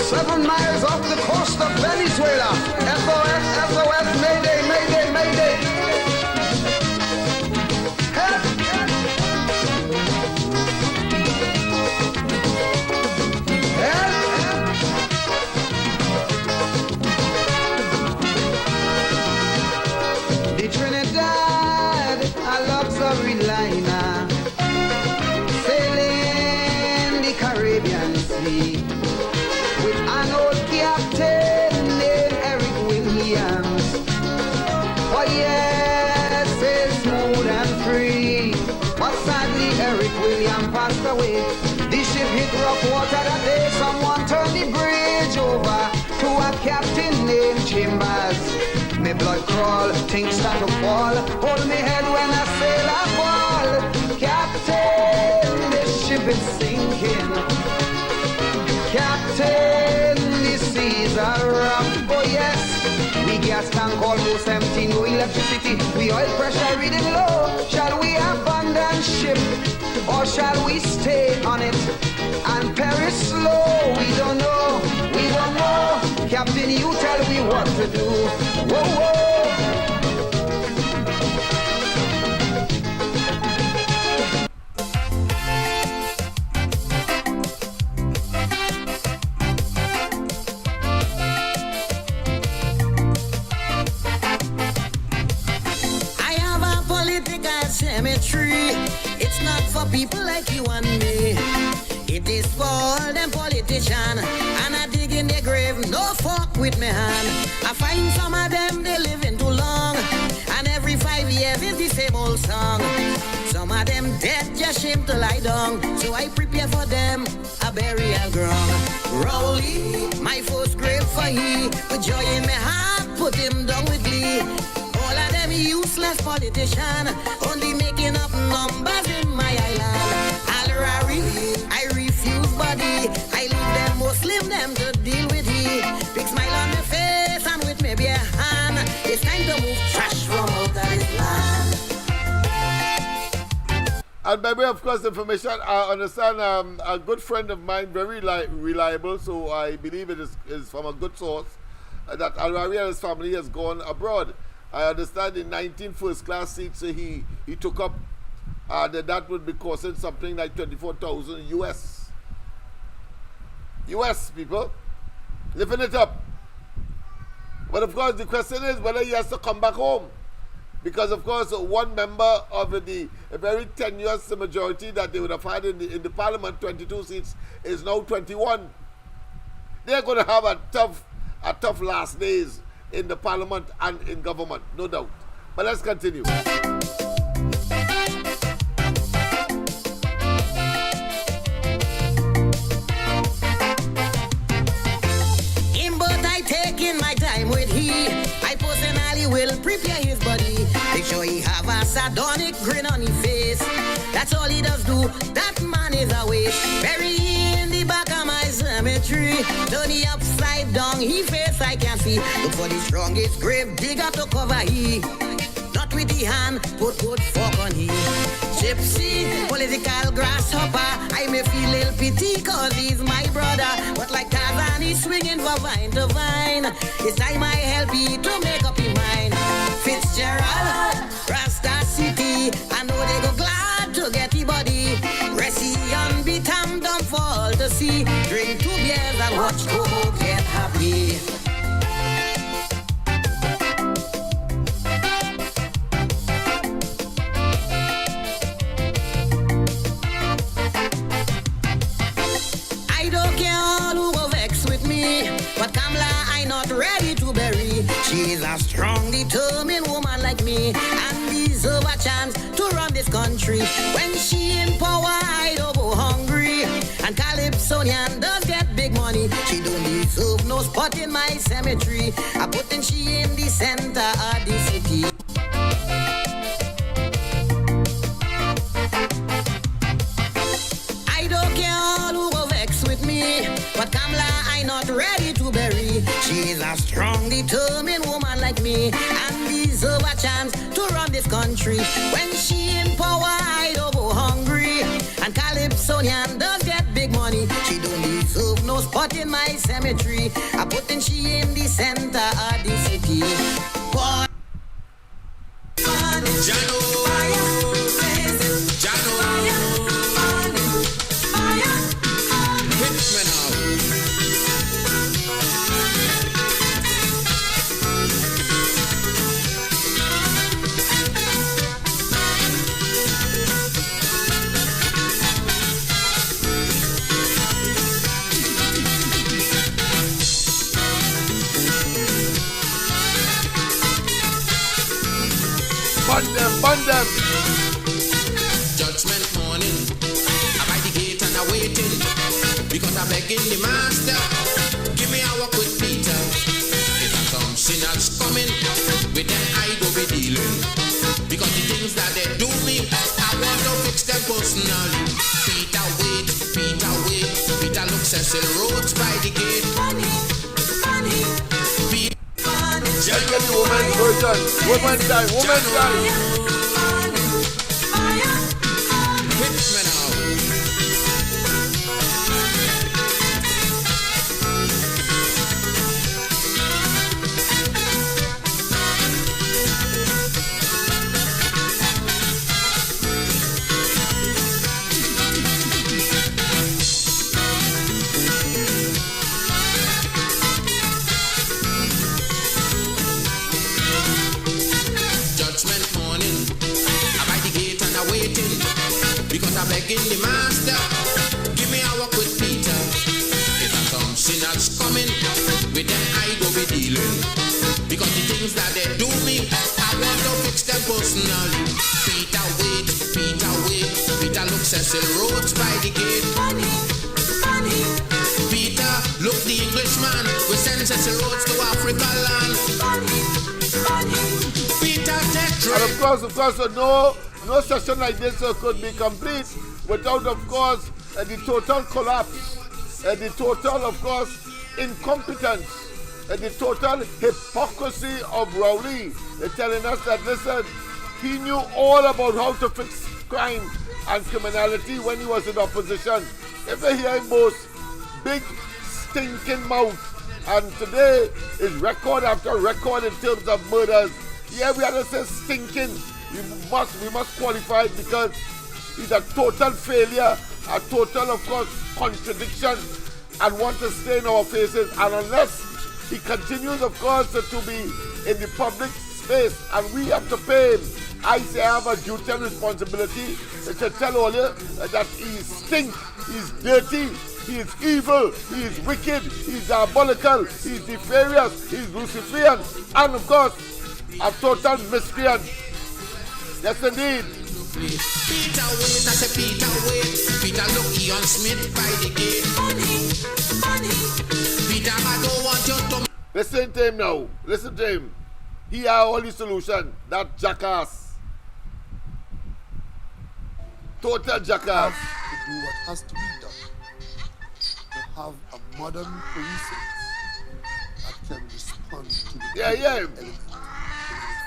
7 miles off the coast of Venezuela. SOS, SOS, Mayday, Mayday, Mayday. Help! Help! The Trinidad, a luxury liner, sailing the Caribbean Sea with an old captain named Eric Williams. Oh yes, it's smooth and free, but sadly Eric Williams passed away. The ship hit rough water that day. Someone turned the bridge over to a captain named Chambers. Me blood crawl, things start to fall. Hold me head when I sail a ball. Captain, this ship is sinking. Captain, the seas are rough, oh yes. We gas tank almost empty, no electricity. We oil pressure reading low. Shall we abandon ship, or shall we stay on it and perish slow? We don't know, we don't know. Captain, you tell me what to do. Whoa, whoa. Cemetery. It's not for people like you and me. It is for all them politicians. And I dig in their grave, no fuck with me hand. I find some of them, they living too long. And every 5 years is the same old song. Some of them dead, just shame to lie down. So I prepare for them a burial ground. Rowley, my first grave for he. With joy in my heart, put him down with glee. All of them useless politicians, only making up numbers in my island. Al-Rari, I refuse body. I leave them Muslim, them to deal with he. Big smile on my face and with maybe a hand. It's time to move trash from out of this land. And by way, of course, information, I understand a good friend of mine, very reliable, so I believe it is from a good source, that Al-Rari and his family has gone abroad. I understand in 19 first-class seats he took up, that would be costing something like 24,000 US. US, people. Living it up. But of course, the question is whether he has to come back home. Because, of course, one member of the very tenuous majority that they would have had in the parliament, 22 seats, is now 21. they're going to have a tough last days in the parliament and in government, no doubt. But let's continue. Will prepare his body, make sure he have a sardonic grin on his face. That's all he does do, that man is a waste. Bury in the back of my cemetery, turn he upside down, he face I can see. Look for the strongest grave digger to cover he. Not with the hand, put fork on he. Gypsy, political grasshopper, I may feel little pity cause he's my brother. But like Tarzan, he's swinging from vine to vine. It's time I help you to make up your mind. Fitzgerald, Rasta City, I know they go glad to get the body. Ressi on beat and dumb fall to see. Drink 2 beers and watch Coco get happy. But Kamala, I not ready to bury. She's a strong, determined woman like me and deserve a chance to run this country. When she in power, I don't go hungry. And Calypsonian does get big money. She don't deserve no spot in my cemetery. I put in she in the center of the city. I don't care all who go vex with me, but Kamala, I not ready to bury. She's a strong, determined woman like me and deserve a chance to run this country. When she in power, I don't go hungry. And Calypsonian does get big money. She don't deserve no spot in my cemetery. I put in she in the center of the city. Boy, Bun them. Judgment morning, I'm by the gate and I'm waiting, because I'm begging the master, give me a walk with Peter. If I some sinners coming, with them I go be dealing, because the things that they do me, I want to fix them personally. Peter wait, Peter looks at the roads by the gate. Let's get the woman's version. Woman's time. Begging the master, give me a walk with Peter. If I some sinners coming, with them I go be dealing, because the things that they do me, I want to fix them personally. Peter wait, Peter looks at the roads by the gate. Peter, look the Englishman, we send the roads to Africa land. Peter, take and of course, no session like this could be complete without, of course, the total collapse, the total, of course, incompetence, the total hypocrisy of Rowley. They're telling us that, listen, he knew all about how to fix crime and criminality when he was in opposition. If you hear him boast, big stinking mouth, and today is record after record in terms of murders. Yeah, we had to say stinking. We must qualify it because he's a total failure, a total, of course, contradiction, and want to stay in our faces. And unless he continues, of course, to be in the public space, and we have to pay him, I say I have a duty and responsibility to tell all you that he stinks, he's dirty, He is evil. He is wicked. He is diabolical. He is nefarious. He is Luciferian. And of course, a total miscreant. Yes, indeed. Peter wait, I say Peter wait. Peter Lucky on Smith by the gate. Money. Peter, I don't want you to. Listen to him now. Listen to him. He has all the solution. That jackass. Total jackass. To do what has to be done. To have a modern policing that can respond to the element in an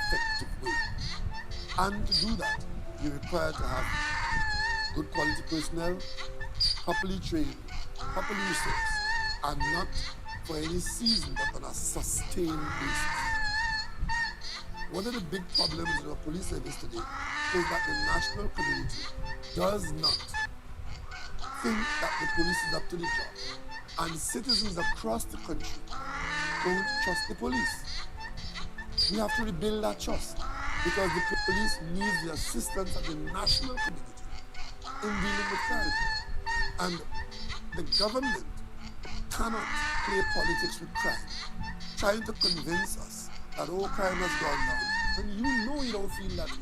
effective way. And to do that, you're required to have good quality personnel, properly trained, properly resourced, and not for any season, but on a sustained basis. One of the big problems in our police service today is that the national community does not think that the police is up to the job, and citizens across the country don't trust the police. We have to rebuild that trust, because the police needs the assistance of the national community in dealing with crime. And the government cannot play politics with crime, trying to convince us that all crime has gone down, when you know you don't feel that way.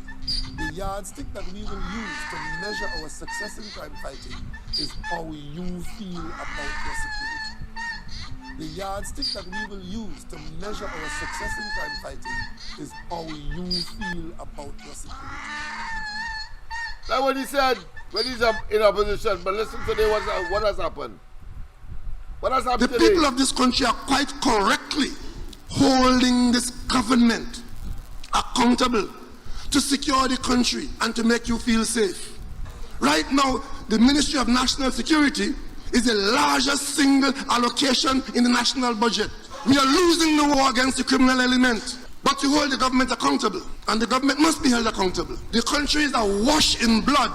The yardstick that we will use to measure our success in crime fighting is how you feel about your security. The yardstick that we will use to measure our success in crime fighting is how you feel about your security. That's what he said when he's in opposition. But listen today, what has happened? What has happened today? The people of this country are quite correctly holding this government accountable to secure the country and to make you feel safe. Right now, the Ministry of National Security is the largest single allocation in the national budget. We are losing the war against the criminal element, but you hold the government accountable, and the government must be held accountable. The country is awash in blood.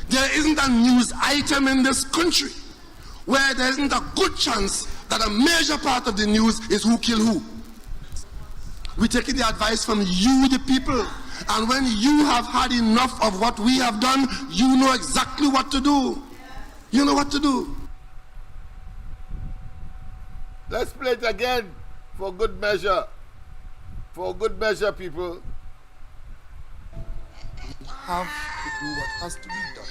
There isn't a news item in this country where there isn't a good chance that a major part of the news is who killed who. We're taking the advice from you, the people. And when you have had enough of what we have done, you know exactly what to do. You know what to do. Let's play it again for good measure. For good measure, people. We have to do what has to be done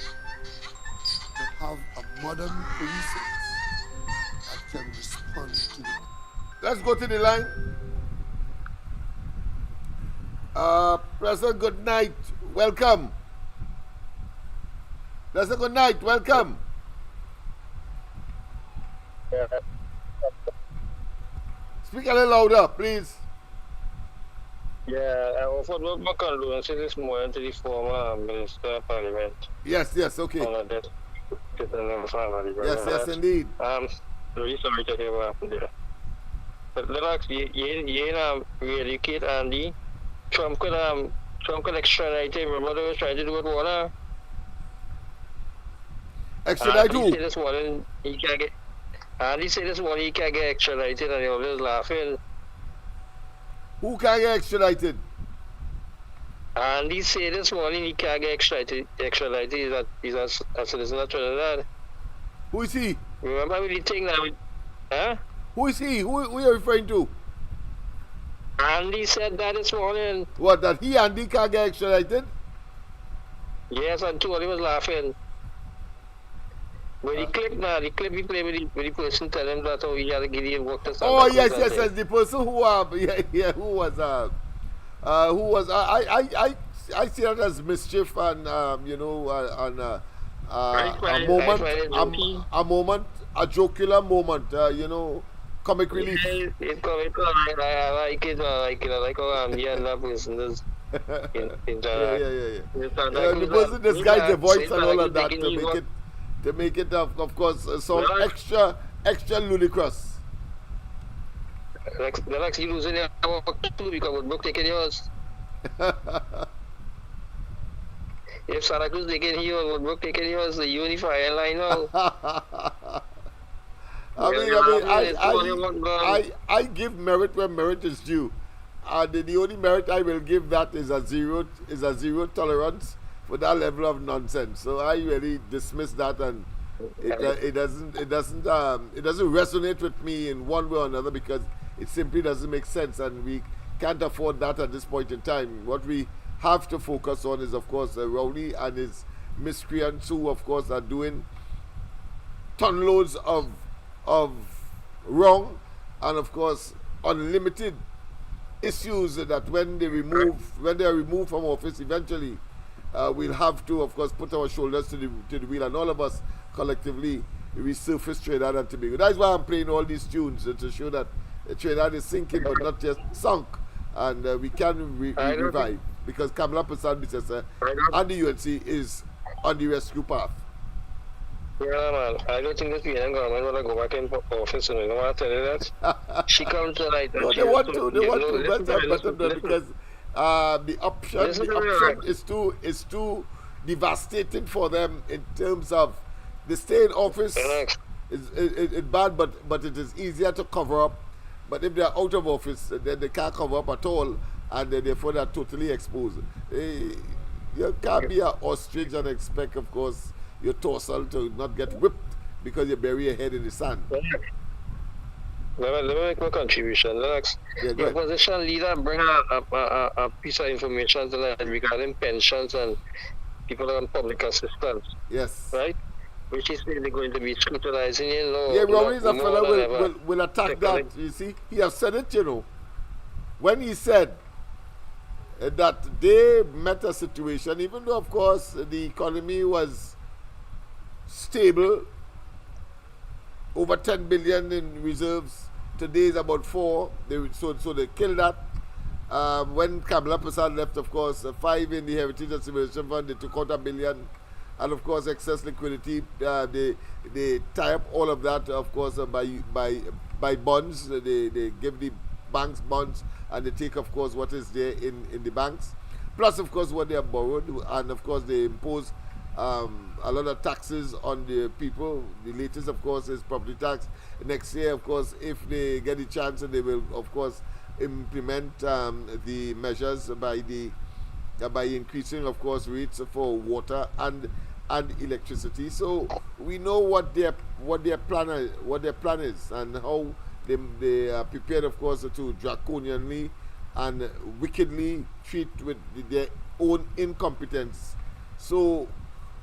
to have a modern policing that can respond to the... Let's go to the line. President, good night. Welcome. President, good night. Welcome. Speak a little louder, please. Yeah, I offered my condolences this morning to the former Minister of Parliament. Yes, okay. Yes, indeed. Really sorry to hear what happened there. But LENNOX, you re-educate Andy. Trump could extradite him. Remember they were trying to do with water? Extradite who? Andy said this morning he can't get extradited, and he was laughing. Who can't get extradited? Andy said this morning he can't get extradited. He's a citizen of Trinidad. Who is he? Remember when the thing that we... Huh? Who is he? Who are you referring to? Andy said that this morning. What, that Andy can't get extradited? Yes, and Tony was laughing. But the clip he played with the person telling him that he had to give him work to stand. Oh, yes, the person who I see that as mischief and a jocular moment, comic relief. It's comic. I like it. I like how Andy and that person is. The person disguised the voice and all of that to make it of course sound extra ludicrous. LENNOX, you losing your work too because we're book taking yours. If Santa Cruz taking yours, we're book taking yours, the Unify line now. I give merit where merit is due. The only merit I will give that is a zero tolerance for that level of nonsense. So I really dismiss that and it doesn't resonate with me in one way or another because it simply doesn't make sense, and we can't afford that at this point in time. What we have to focus on is, of course, Rowley and his miscreants who, of course, are doing ton loads of wrong, and of course, unlimited issues that when they are removed from office, eventually we'll have to, of course, put our shoulders to the wheel, and all of us collectively resurface Trinidad and Tobago. That's why I'm playing all these tunes to show that Trinidad is sinking, but not just sunk, and we can revive, because Kamala Prasad and the UNC is on the rescue path. Yeah, man. I don't think the PNM government want to go back in office, and I want to tell you that. She comes tonight. No, they want to. Because the option is too devastating for them in terms of they stay in office. It's bad, but it is easier to cover up. But if they are out of office, then they can't cover up at all, and therefore they are totally exposed. You can't be an ostrich and expect, of course, your torso to not get whipped because you bury your head in the sand. Let me make my contribution. LENNOX, the opposition leader bring a piece of information tonight regarding pensions and people on public assistance. Yes. Right? Which is they're going to be scrutinizing, you know. Yeah, Rory's a fellow will attack that. You see, he has said it, you know. When he said that they met a situation, even though, of course, the economy was stable, over 10 billion in reserves. Today is about 4. So they killed that. When Kamala Prasad left, of course, 5 in the Heritage and Civilization Fund, they took out $1 billion. And of course, excess liquidity, they tie up all of that, of course, by bonds. They give the banks bonds, and they take, of course, what is there in the banks. Plus, of course, what they have borrowed. And of course, they impose a lot of taxes on the people. The latest, of course, is property tax. Next year, of course, if they get a chance, they will, of course, implement the measures by increasing, of course, rates for water and electricity. So we know what their plan is, and how they are prepared, of course, to draconianly and wickedly treat with their own incompetence. So,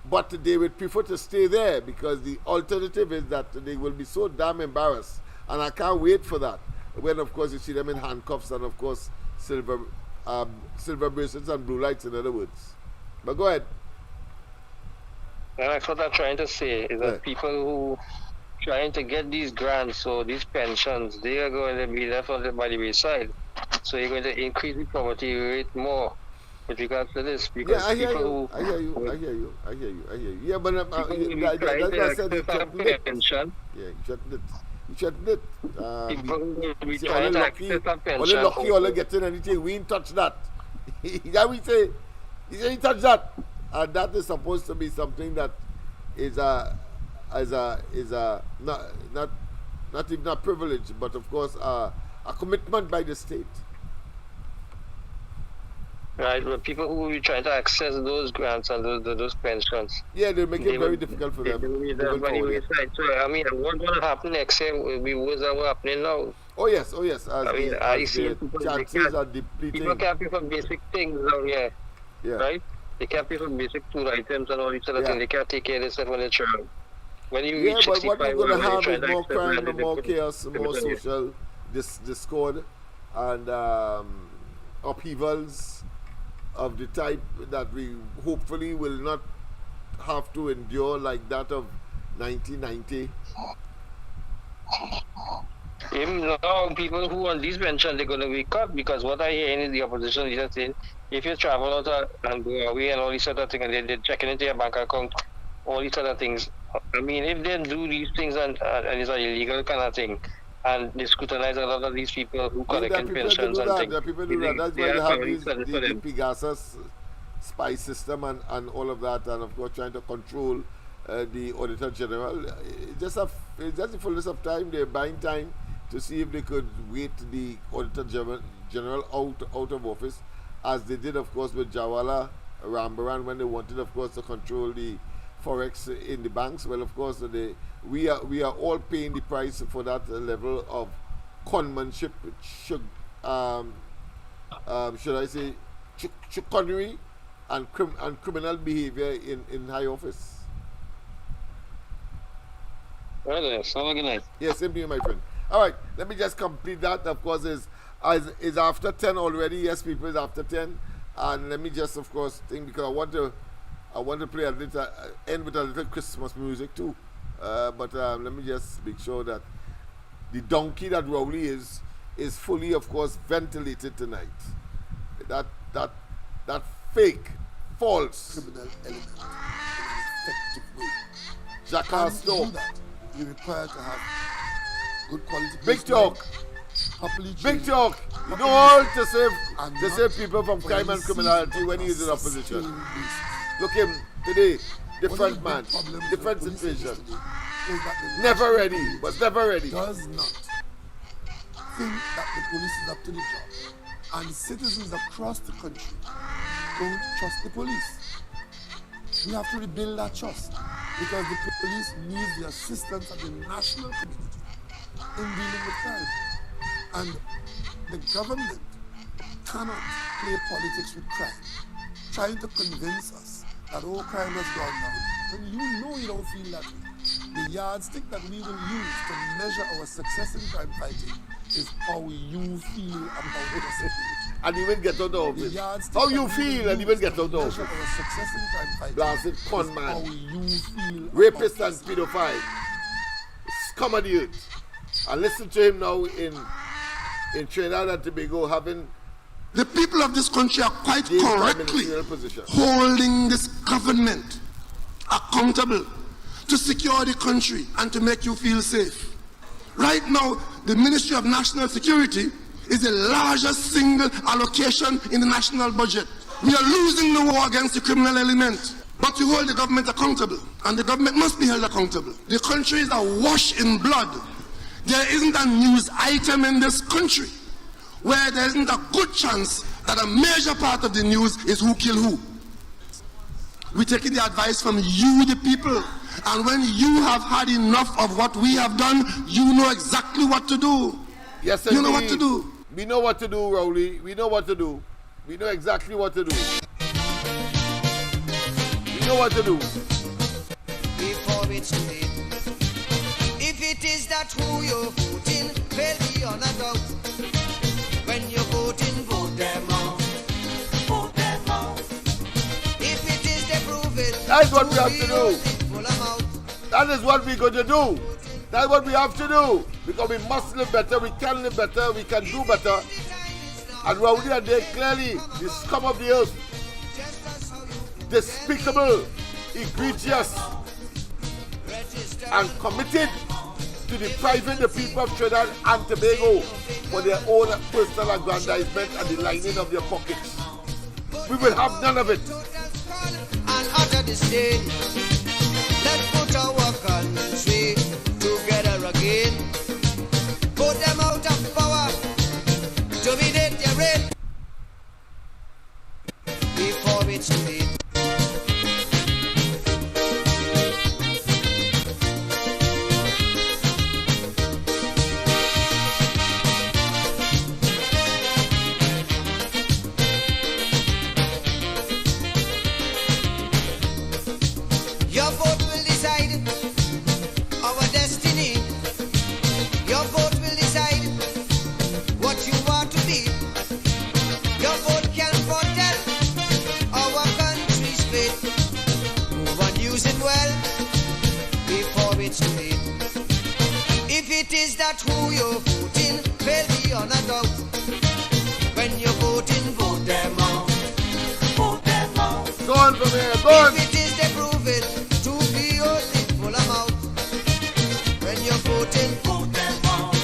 but they would prefer to stay there, because the alternative is that they will be so damn embarrassed, and I can't wait for that. When, of course, you see them in handcuffs and, of course, silver bracelets and blue lights, in other words. But go ahead. And that's what I'm trying to say, is that people who trying to get these grants or these pensions, they are going to be left by the wayside. So you're going to increase the poverty rate more with regards to this. Because I hear you. Yeah, but that's why I said he threatened it. Yeah, he threatened it. Only lucky, all getting anything. We ain't touch that. Yeah, we say, he said he touched that. And that is supposed to be something that is not even a privilege, but of course a commitment by the state. Right, but people who will be trying to access those grants and those pensions. Yeah, they make it very difficult for them. So, I mean, what's going to happen next year will be worse than what's happening now. Oh yes. As the chances are depleting. People can't pay for basic things down here. Yeah. Right? They can't pay for basic food items and all these other things. They can't take care of themselves when they're child. When you reach 65, but what you're going to have is more crime, more chaos, more social discord, and upheavals of the type that we hopefully will not have to endure, like that of 1990. Even now, people who on these pensions, they're going to be cut, because what I hear is the opposition leader saying, if you travel out and go away and all these other things, and they're checking into your bank account, all these other things. I mean, if they do these things and it's an illegal kind of thing, and they scrutinize a lot of these people who collect pensions and things. People do that. That's why they have the Pegasus spy system and all of that, and of course trying to control the Auditor General. It's just the fullness of time. They're buying time to see if they could wait the Auditor General out of office, as they did, of course, with Jawala Rambaran, when they wanted, of course, to control the forex in the banks. Well, of course, we are all paying the price for that level of conmanship, should I say, chicanery and criminal behavior in high office. Well, yes, have a good night. Yes, same to you, my friend. All right, let me just complete that. Of course, is after 10 already. Yes, people, it's after 10. And let me just, of course, think, because I want to play a little, end with a little Christmas music too. But let me just make sure that the donkey that Rowley is fully, of course, ventilated tonight. That fake, false, criminal element in an effective way. Jackass dog. You're required to have good quality. Big talk. Big talk. You know all to save people from crime and criminality when he is in opposition. Look him today, different man, different situation. Never ready, was never ready. Does not think that the police is up to the job, and citizens across the country don't trust the police. We have to rebuild that trust, because the police needs the assistance of the national community in dealing with crime. And the government cannot play politics with crime, trying to convince us that all crime has gone down, when you know you don't feel that way. The yardstick that we will use to measure our success in crime fighting is how you feel about the situation. And you will get out of it. How you feel and you will get out of it. Success in crime fighting. Blasted con man. How you feel. Rapist and pedophile. Scum of the earth. And listen to him now in Trinidad and Tobago having... The people of this country are quite correctly holding this government accountable to secure the country and to make you feel safe. Right now, the Ministry of National Security is the largest single allocation in the national budget. We are losing the war against the criminal element, but you hold the government accountable, and the government must be held accountable. The country is awash in blood. There isn't a news item in this country where there isn't a good chance that a major part of the news is who killed who. We're taking the advice from you, the people. And when you have had enough of what we have done, you know exactly what to do. Yes, you know what to do. We know what to do, Rowley. We know what to do. We know exactly what to do. We know what to do. Before it's too late. If it is that who you're voting, well, beyond a doubt. When you're voting, vote them out. Vote them out. If it is they prove it, that's what we have to do. That is what we're going to do. That's what we have to do. Because we must live better, we can live better, we can do better. And Rowley and they clearly, the scum of the earth, despicable, egregious, and committed to depriving the people of Trinidad and Tobago for their own personal aggrandizement and the lining of their pockets. We will have none of it. And utter disdain. Let's put our country together again. Put them out of power. Dominate their reign. Before it's too late. Your vote will decide our destiny. Your vote will decide what you want to be. Your vote can foretell our country's fate. Move on, use it well before it's too late. If it is that who you're voting, well, beyond a doubt. When you're voting, vote them out. Vote them out. Go on from here, go on. If it is they prove it to be only full amount. When you're voting, vote them out.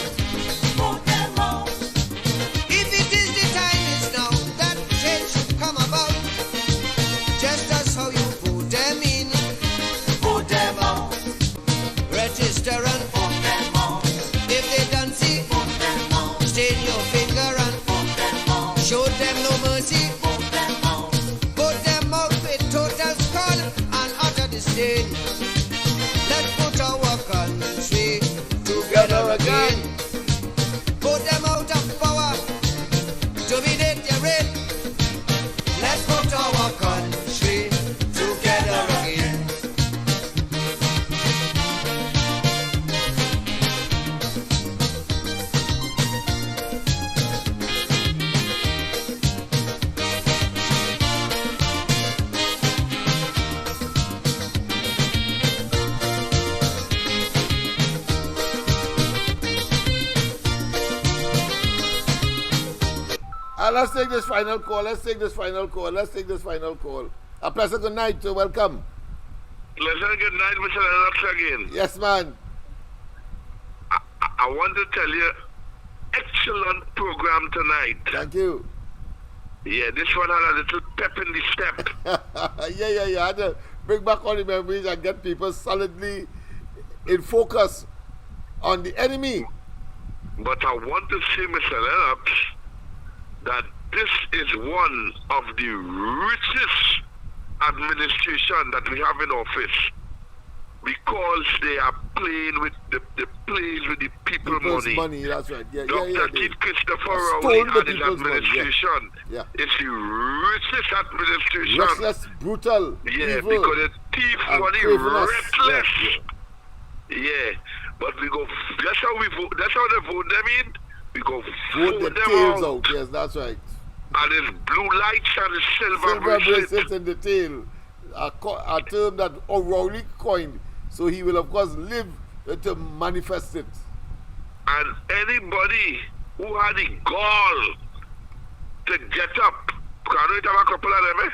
Vote them out. If it is the time is now that change should come about. Just as how you vote them in, vote them out. Register and vote them out. If they don't see Let's take this final call. A pleasant good night. Welcome. Pleasant good night, Mr. Lennox again. Yes, man. I want to tell you, excellent program tonight. Thank you. Yeah, this one had a little pep in the step. yeah. I had to bring back all the memories and get people solidly in focus on the enemy. But I want to say, Mr. Lennox, that this is one of the richest administration that we have in office, because they are playing with the people's money. That's right. Dr. Keith Christopher Rowley and his administration is the richest administration. Restless, brutal, evil, because the thief money reckless. Yeah. But we go, that's how we vote, that's how they vote them in. We go vote the them tails out. Yes, that's right. And it's blue lights and it's silver bracelets in the tail. A term that O'Reilly coined. So he will, of course, live to manifest it. And anybody who had the gall to get up, can we have a couple of them,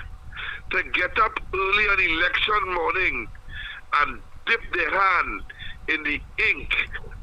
to get up early on election morning and dip their hand in the ink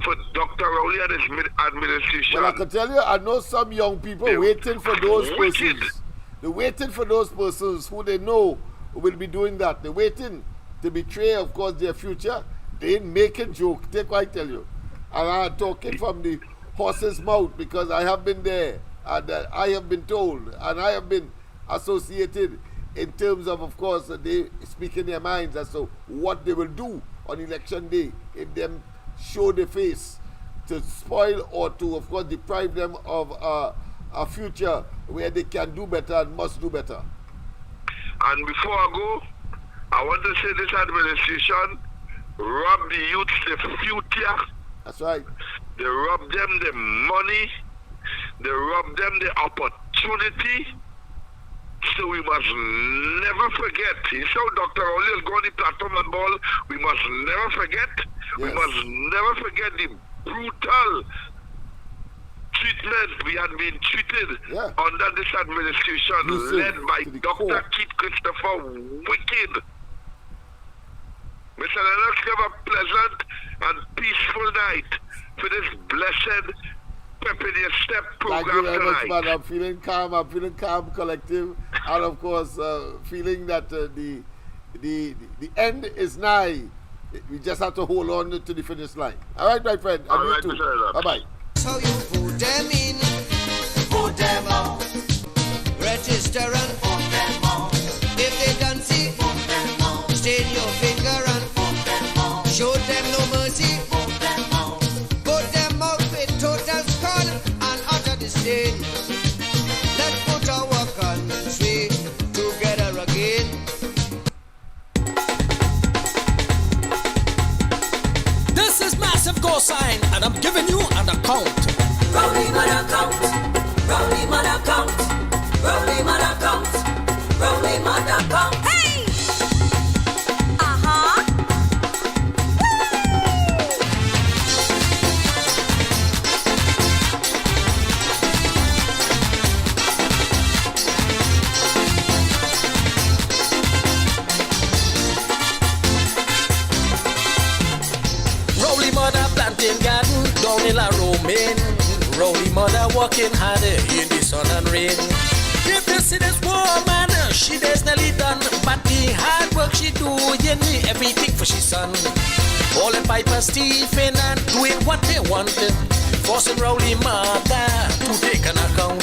for Dr. Rowley and his administration. Well, I can tell you, I know some young people waiting for those persons. They're waiting for those persons who they know will be doing that. They're waiting to betray, of course, their future. They ain't making joke. Take what I tell you. And I'm talking from the horse's mouth, because I have been there, and I have been told, and I have been associated in terms of course, they speak in their minds as to what they will do on election day if them show their face to spoil or to, of course, deprive them of a future where they can do better and must do better. And before I go, I want to say this administration rob the youth the future. That's right. They rob them the money. They rob them the opportunity. So we must never forget. You saw Dr. Oli has gone the platform and ball. We must never forget. Yes. We must never forget the brutal treatment we had been treated under this administration led by Dr. Keith Christopher Wicked. Mr. Lennox, have a pleasant and peaceful night for this blessed Pep in Your Step program. Thank you very tonight. much, man. I'm feeling calm, collective, and of course, feeling that the end is nigh. We just have to hold on to the finish line. All right, my friend. All right, Mr. Lennox. Bye-bye. So you vote them in, vote them out, register and vote them out. If they don't see, vote them out. Stain your finger and vote them out. Show them no mercy, vote them out. Vote them out with total scorn and utter disdain. Let's put our country together again. This is massive cosign, and I'm giving you an account. Rowley man account, Rowley man account, Rowley man account, Rowley man account. Hey! Rowley mother planting garden down in La Romaine. Rowley mother working harder in the sun and rain. If you see this woman, she is nearly done, but the hard work she doing everything for she son. All in Piper Stephen and doing what they wanted, forcing Rowley mother to take an account.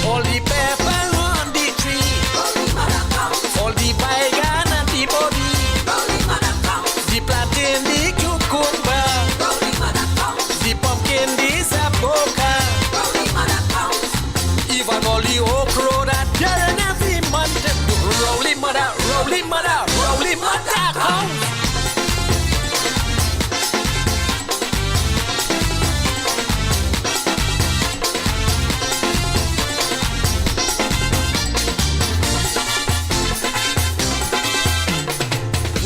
All the pepper on the tree, Rowley mother count. All the bygone and the body, Rowley mother count. The plantain, the cucumber, Rowley mother count. the pumpkin, the sapoka, Rowley mother count. even all the okra that turn every month. Rowley mother, Rowley mother, Rowley mother count.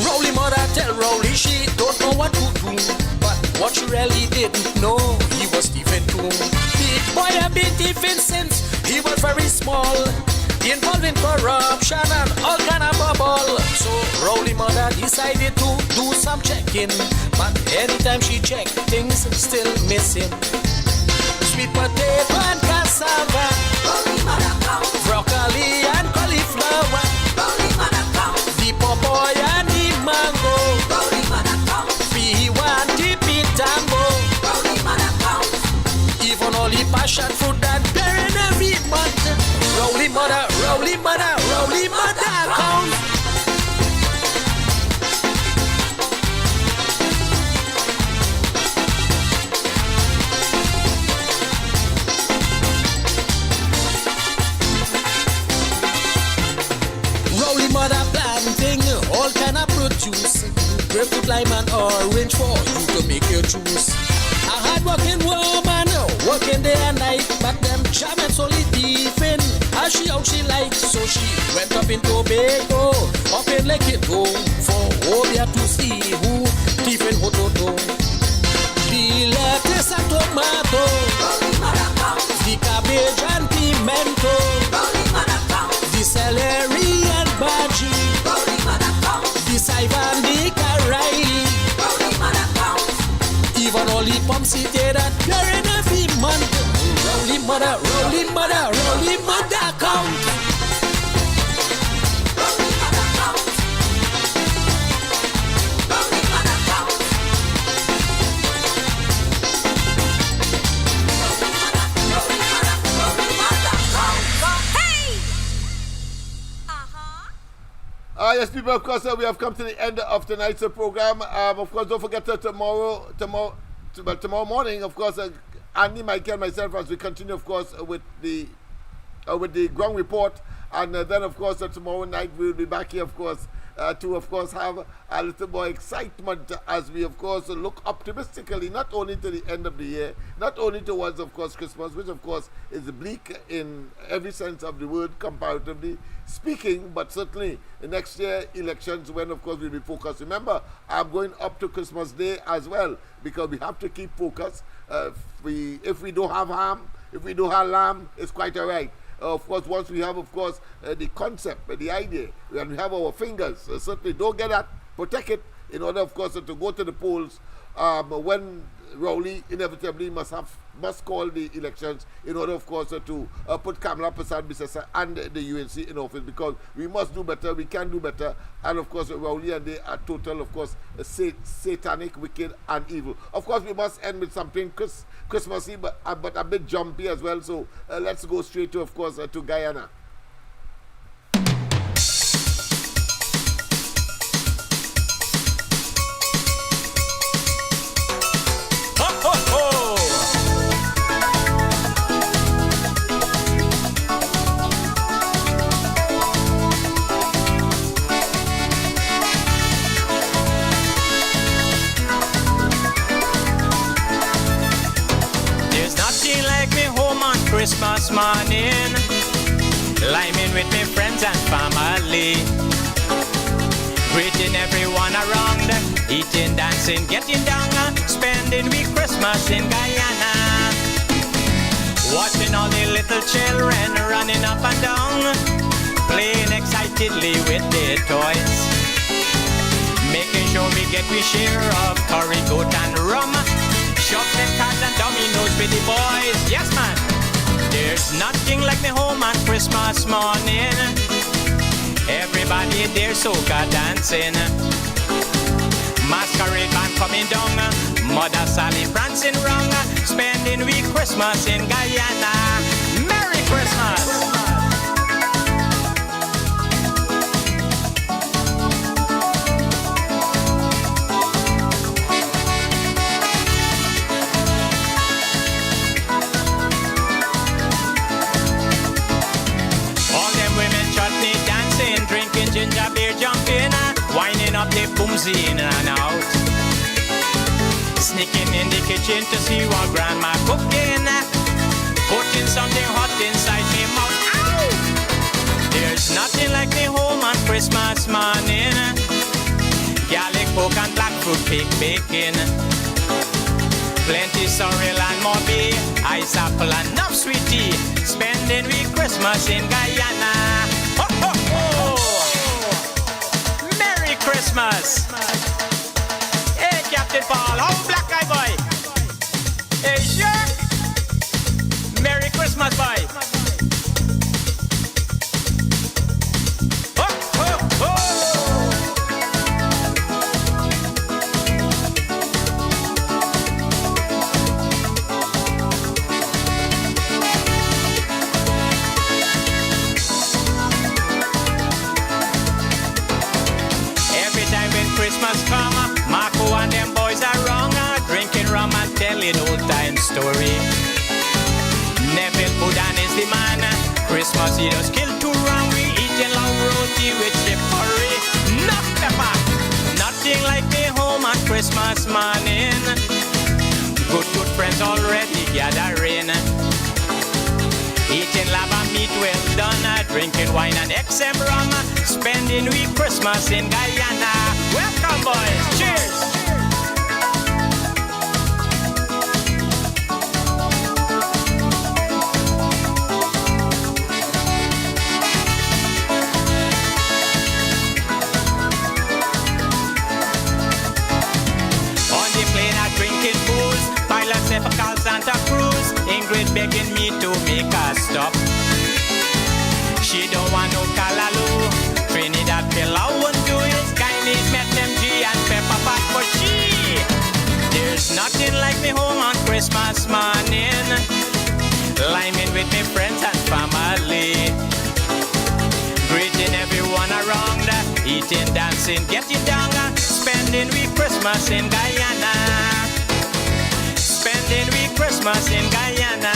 Rowley mother tell Rowley she don't know what to do, but what she really didn't know, he was thieving too. The boy had been thieving since he was small, involving corruption and all kind of bubble. So Rowley mother decided to do some checking, but anytime she checked, things still missing. Sweet potato and cassava, broccoli and cauliflower, the pawpaw and the mango, P1 the pitambo, even all the passion fruit that bear in every month. Rowley mother, Rowley mother, Rowley mother count. Rowley mother planting all kind of produce, grapefruit, lime and orange for you to make your juice. A hard-working woman, working day and night, but them jamming solid thieving. As she out she likes, so she went up in Tobago, up in Lake Edo, for Obia to see who thieving hototo. The lettuce and tomato, the cabbage and pimento, the celery and baji, the saiva and the carai, even all the pumpsite that you're in every month. Rowley mother, Rowley mother, Rowley mother count. Yes, people, of course, we have come to the end of tonight's program. Of course, don't forget tomorrow morning, of course, Andy, Michael, and myself, as we continue, of course, with the ground report. And then, of course, tomorrow night, we'll be back here, of course, to, of course, have a little more excitement as we, of course, look optimistically, not only to the end of the year, not only towards, of course, Christmas, which, of course, is bleak in every sense of the word, comparatively speaking, but certainly the next year elections when, of course, we'll be focused. Remember, I'm going up to Christmas Day as well, because we have to keep focus. If we don't have ham, if we don't have lamb, it's quite all right. Of course, once we have, of course, the concept, the idea, and we have our fingers, certainly don't get that, protect it in order, of course, to go to the polls when Rowley inevitably must call the elections in order, of course, to put Kamala Persad-Bissessar and the UNC in office, because we must do better, we can do better, and of course Rowley and they are total, of course, satanic, wicked and evil. Of course, we must end with something Christmassy, but a bit jumpy as well, so let's go straight to, of course, to Guyana. Christmas morning, liming with my friends and family, greeting everyone around, eating, dancing, getting down, spending week Christmas in Guyana, watching all the little children running up and down, playing excitedly with their toys, making sure we get we share of curry, goat and rum, chocolate cards and dominoes with the boys. Yes, man. There's nothing like me home on Christmas morning. Everybody there soca dancing. Masquerade band coming down. Mother Sally prancing round. Spending week Christmas in Guyana. Merry Christmas! Ginger beer jumping, winding up the boomsy in and out. Sneaking in the kitchen to see what grandma cooking. Putting something hot inside me mouth. Ow! There's nothing like me home on Christmas morning. Garlic pork and black fruit cake baking. Plenty sorrel and mobby, ice apple and enough sweet tea. Spending we Christmas in Guyana. Ho, ho, ho. Merry Christmas. Hey, Captain Paul, how black eye boy? Hey, sure. Merry Christmas, boy. Ho, ho, ho. Every time when Christmas come, Marco and them boys are wrong, drinking rum and telling old time story. Neville Pudan is the man. Christmas he does kill two rum. We eating long roti with chicory. Not pepper. Nothing like me home at Christmas morning. Good friends already gathering. Eating lava meat well done. Drinking wine and XM rum. Spending we Christmas in Guyana. Welcome boys. Cheers. Drinking booze, pilot safe call Santa Cruz. Ingrid begging me to make a stop. She don't want no Callaloo. Trinidad Pillow won't do it. Chinese met them G and pepper pot for she. There's nothing like me home on Christmas morning. Liming with me friends and family. Greeting everyone around. Eating, dancing, getting down. Spending we Christmas in Guyana. Spending we Christmas in Guyana.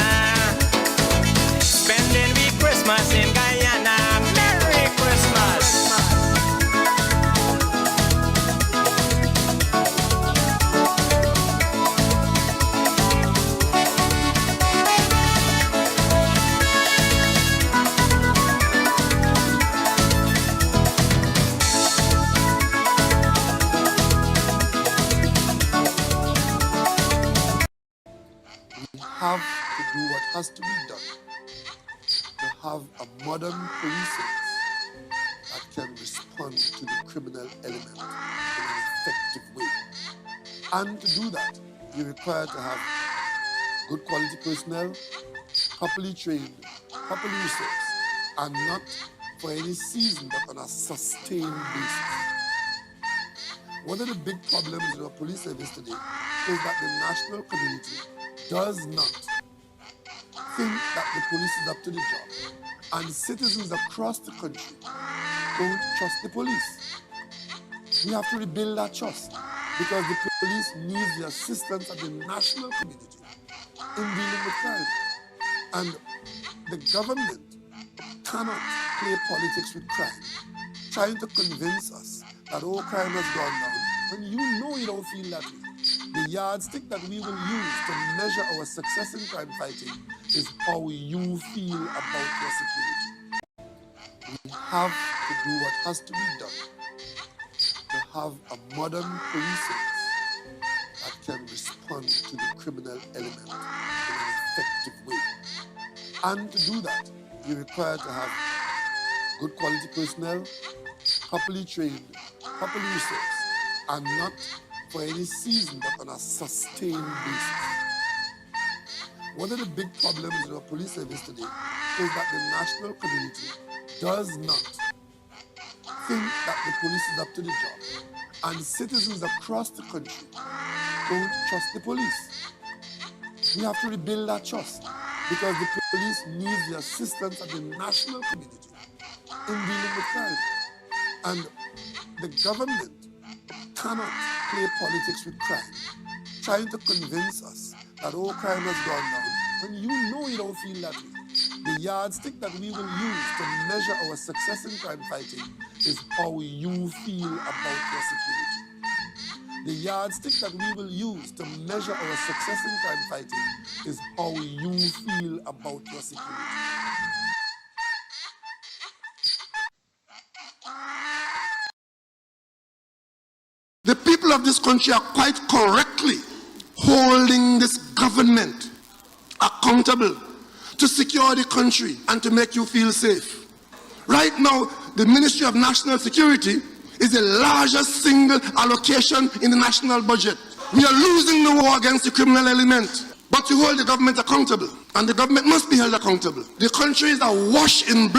Spending we Christmas in Guyana. Merry Christmas. Have to do what has to be done to have a modern policing that can respond to the criminal element in an effective way. And to do that, you're required to have good quality personnel, properly trained, properly resourced, and not for any season but on a sustained basis. One of the big problems in our police service today is that the national community does not think that the police is up to the job, and citizens across the country don't trust the police. We have to rebuild that trust because the police needs the assistance of the national community in dealing with crime. And the government cannot play politics with crime, trying to convince us that all crime has gone down when you know you don't feel that way. The yardstick that we will use to measure our success in crime fighting is how you feel about your security. We have to do what has to be done to have a modern policing that can respond to the criminal element in an effective way. And to do that, you're required to have good quality personnel, properly trained, properly resourced, and not for any season but on a sustained basis. One of the big problems in our police service today is that the national community does not think that the police is up to the job, and citizens across the country don't trust the police. We have to rebuild that trust because the police needs the assistance of the national community in dealing with crime. And the government cannot play politics with crime, trying to convince us that all crime has gone down when you know you don't feel that way. The yardstick that we will use to measure our success in crime fighting is how you feel about your security. The yardstick that we will use to measure our success in crime fighting is how you feel about your security. The people of this country are quite correctly holding this government accountable to secure the country and to make you feel safe. Right now, the Ministry of National Security is the largest single allocation in the national budget. We are losing the war against the criminal element, but you hold the government accountable, and the government must be held accountable. The country is awash in blood.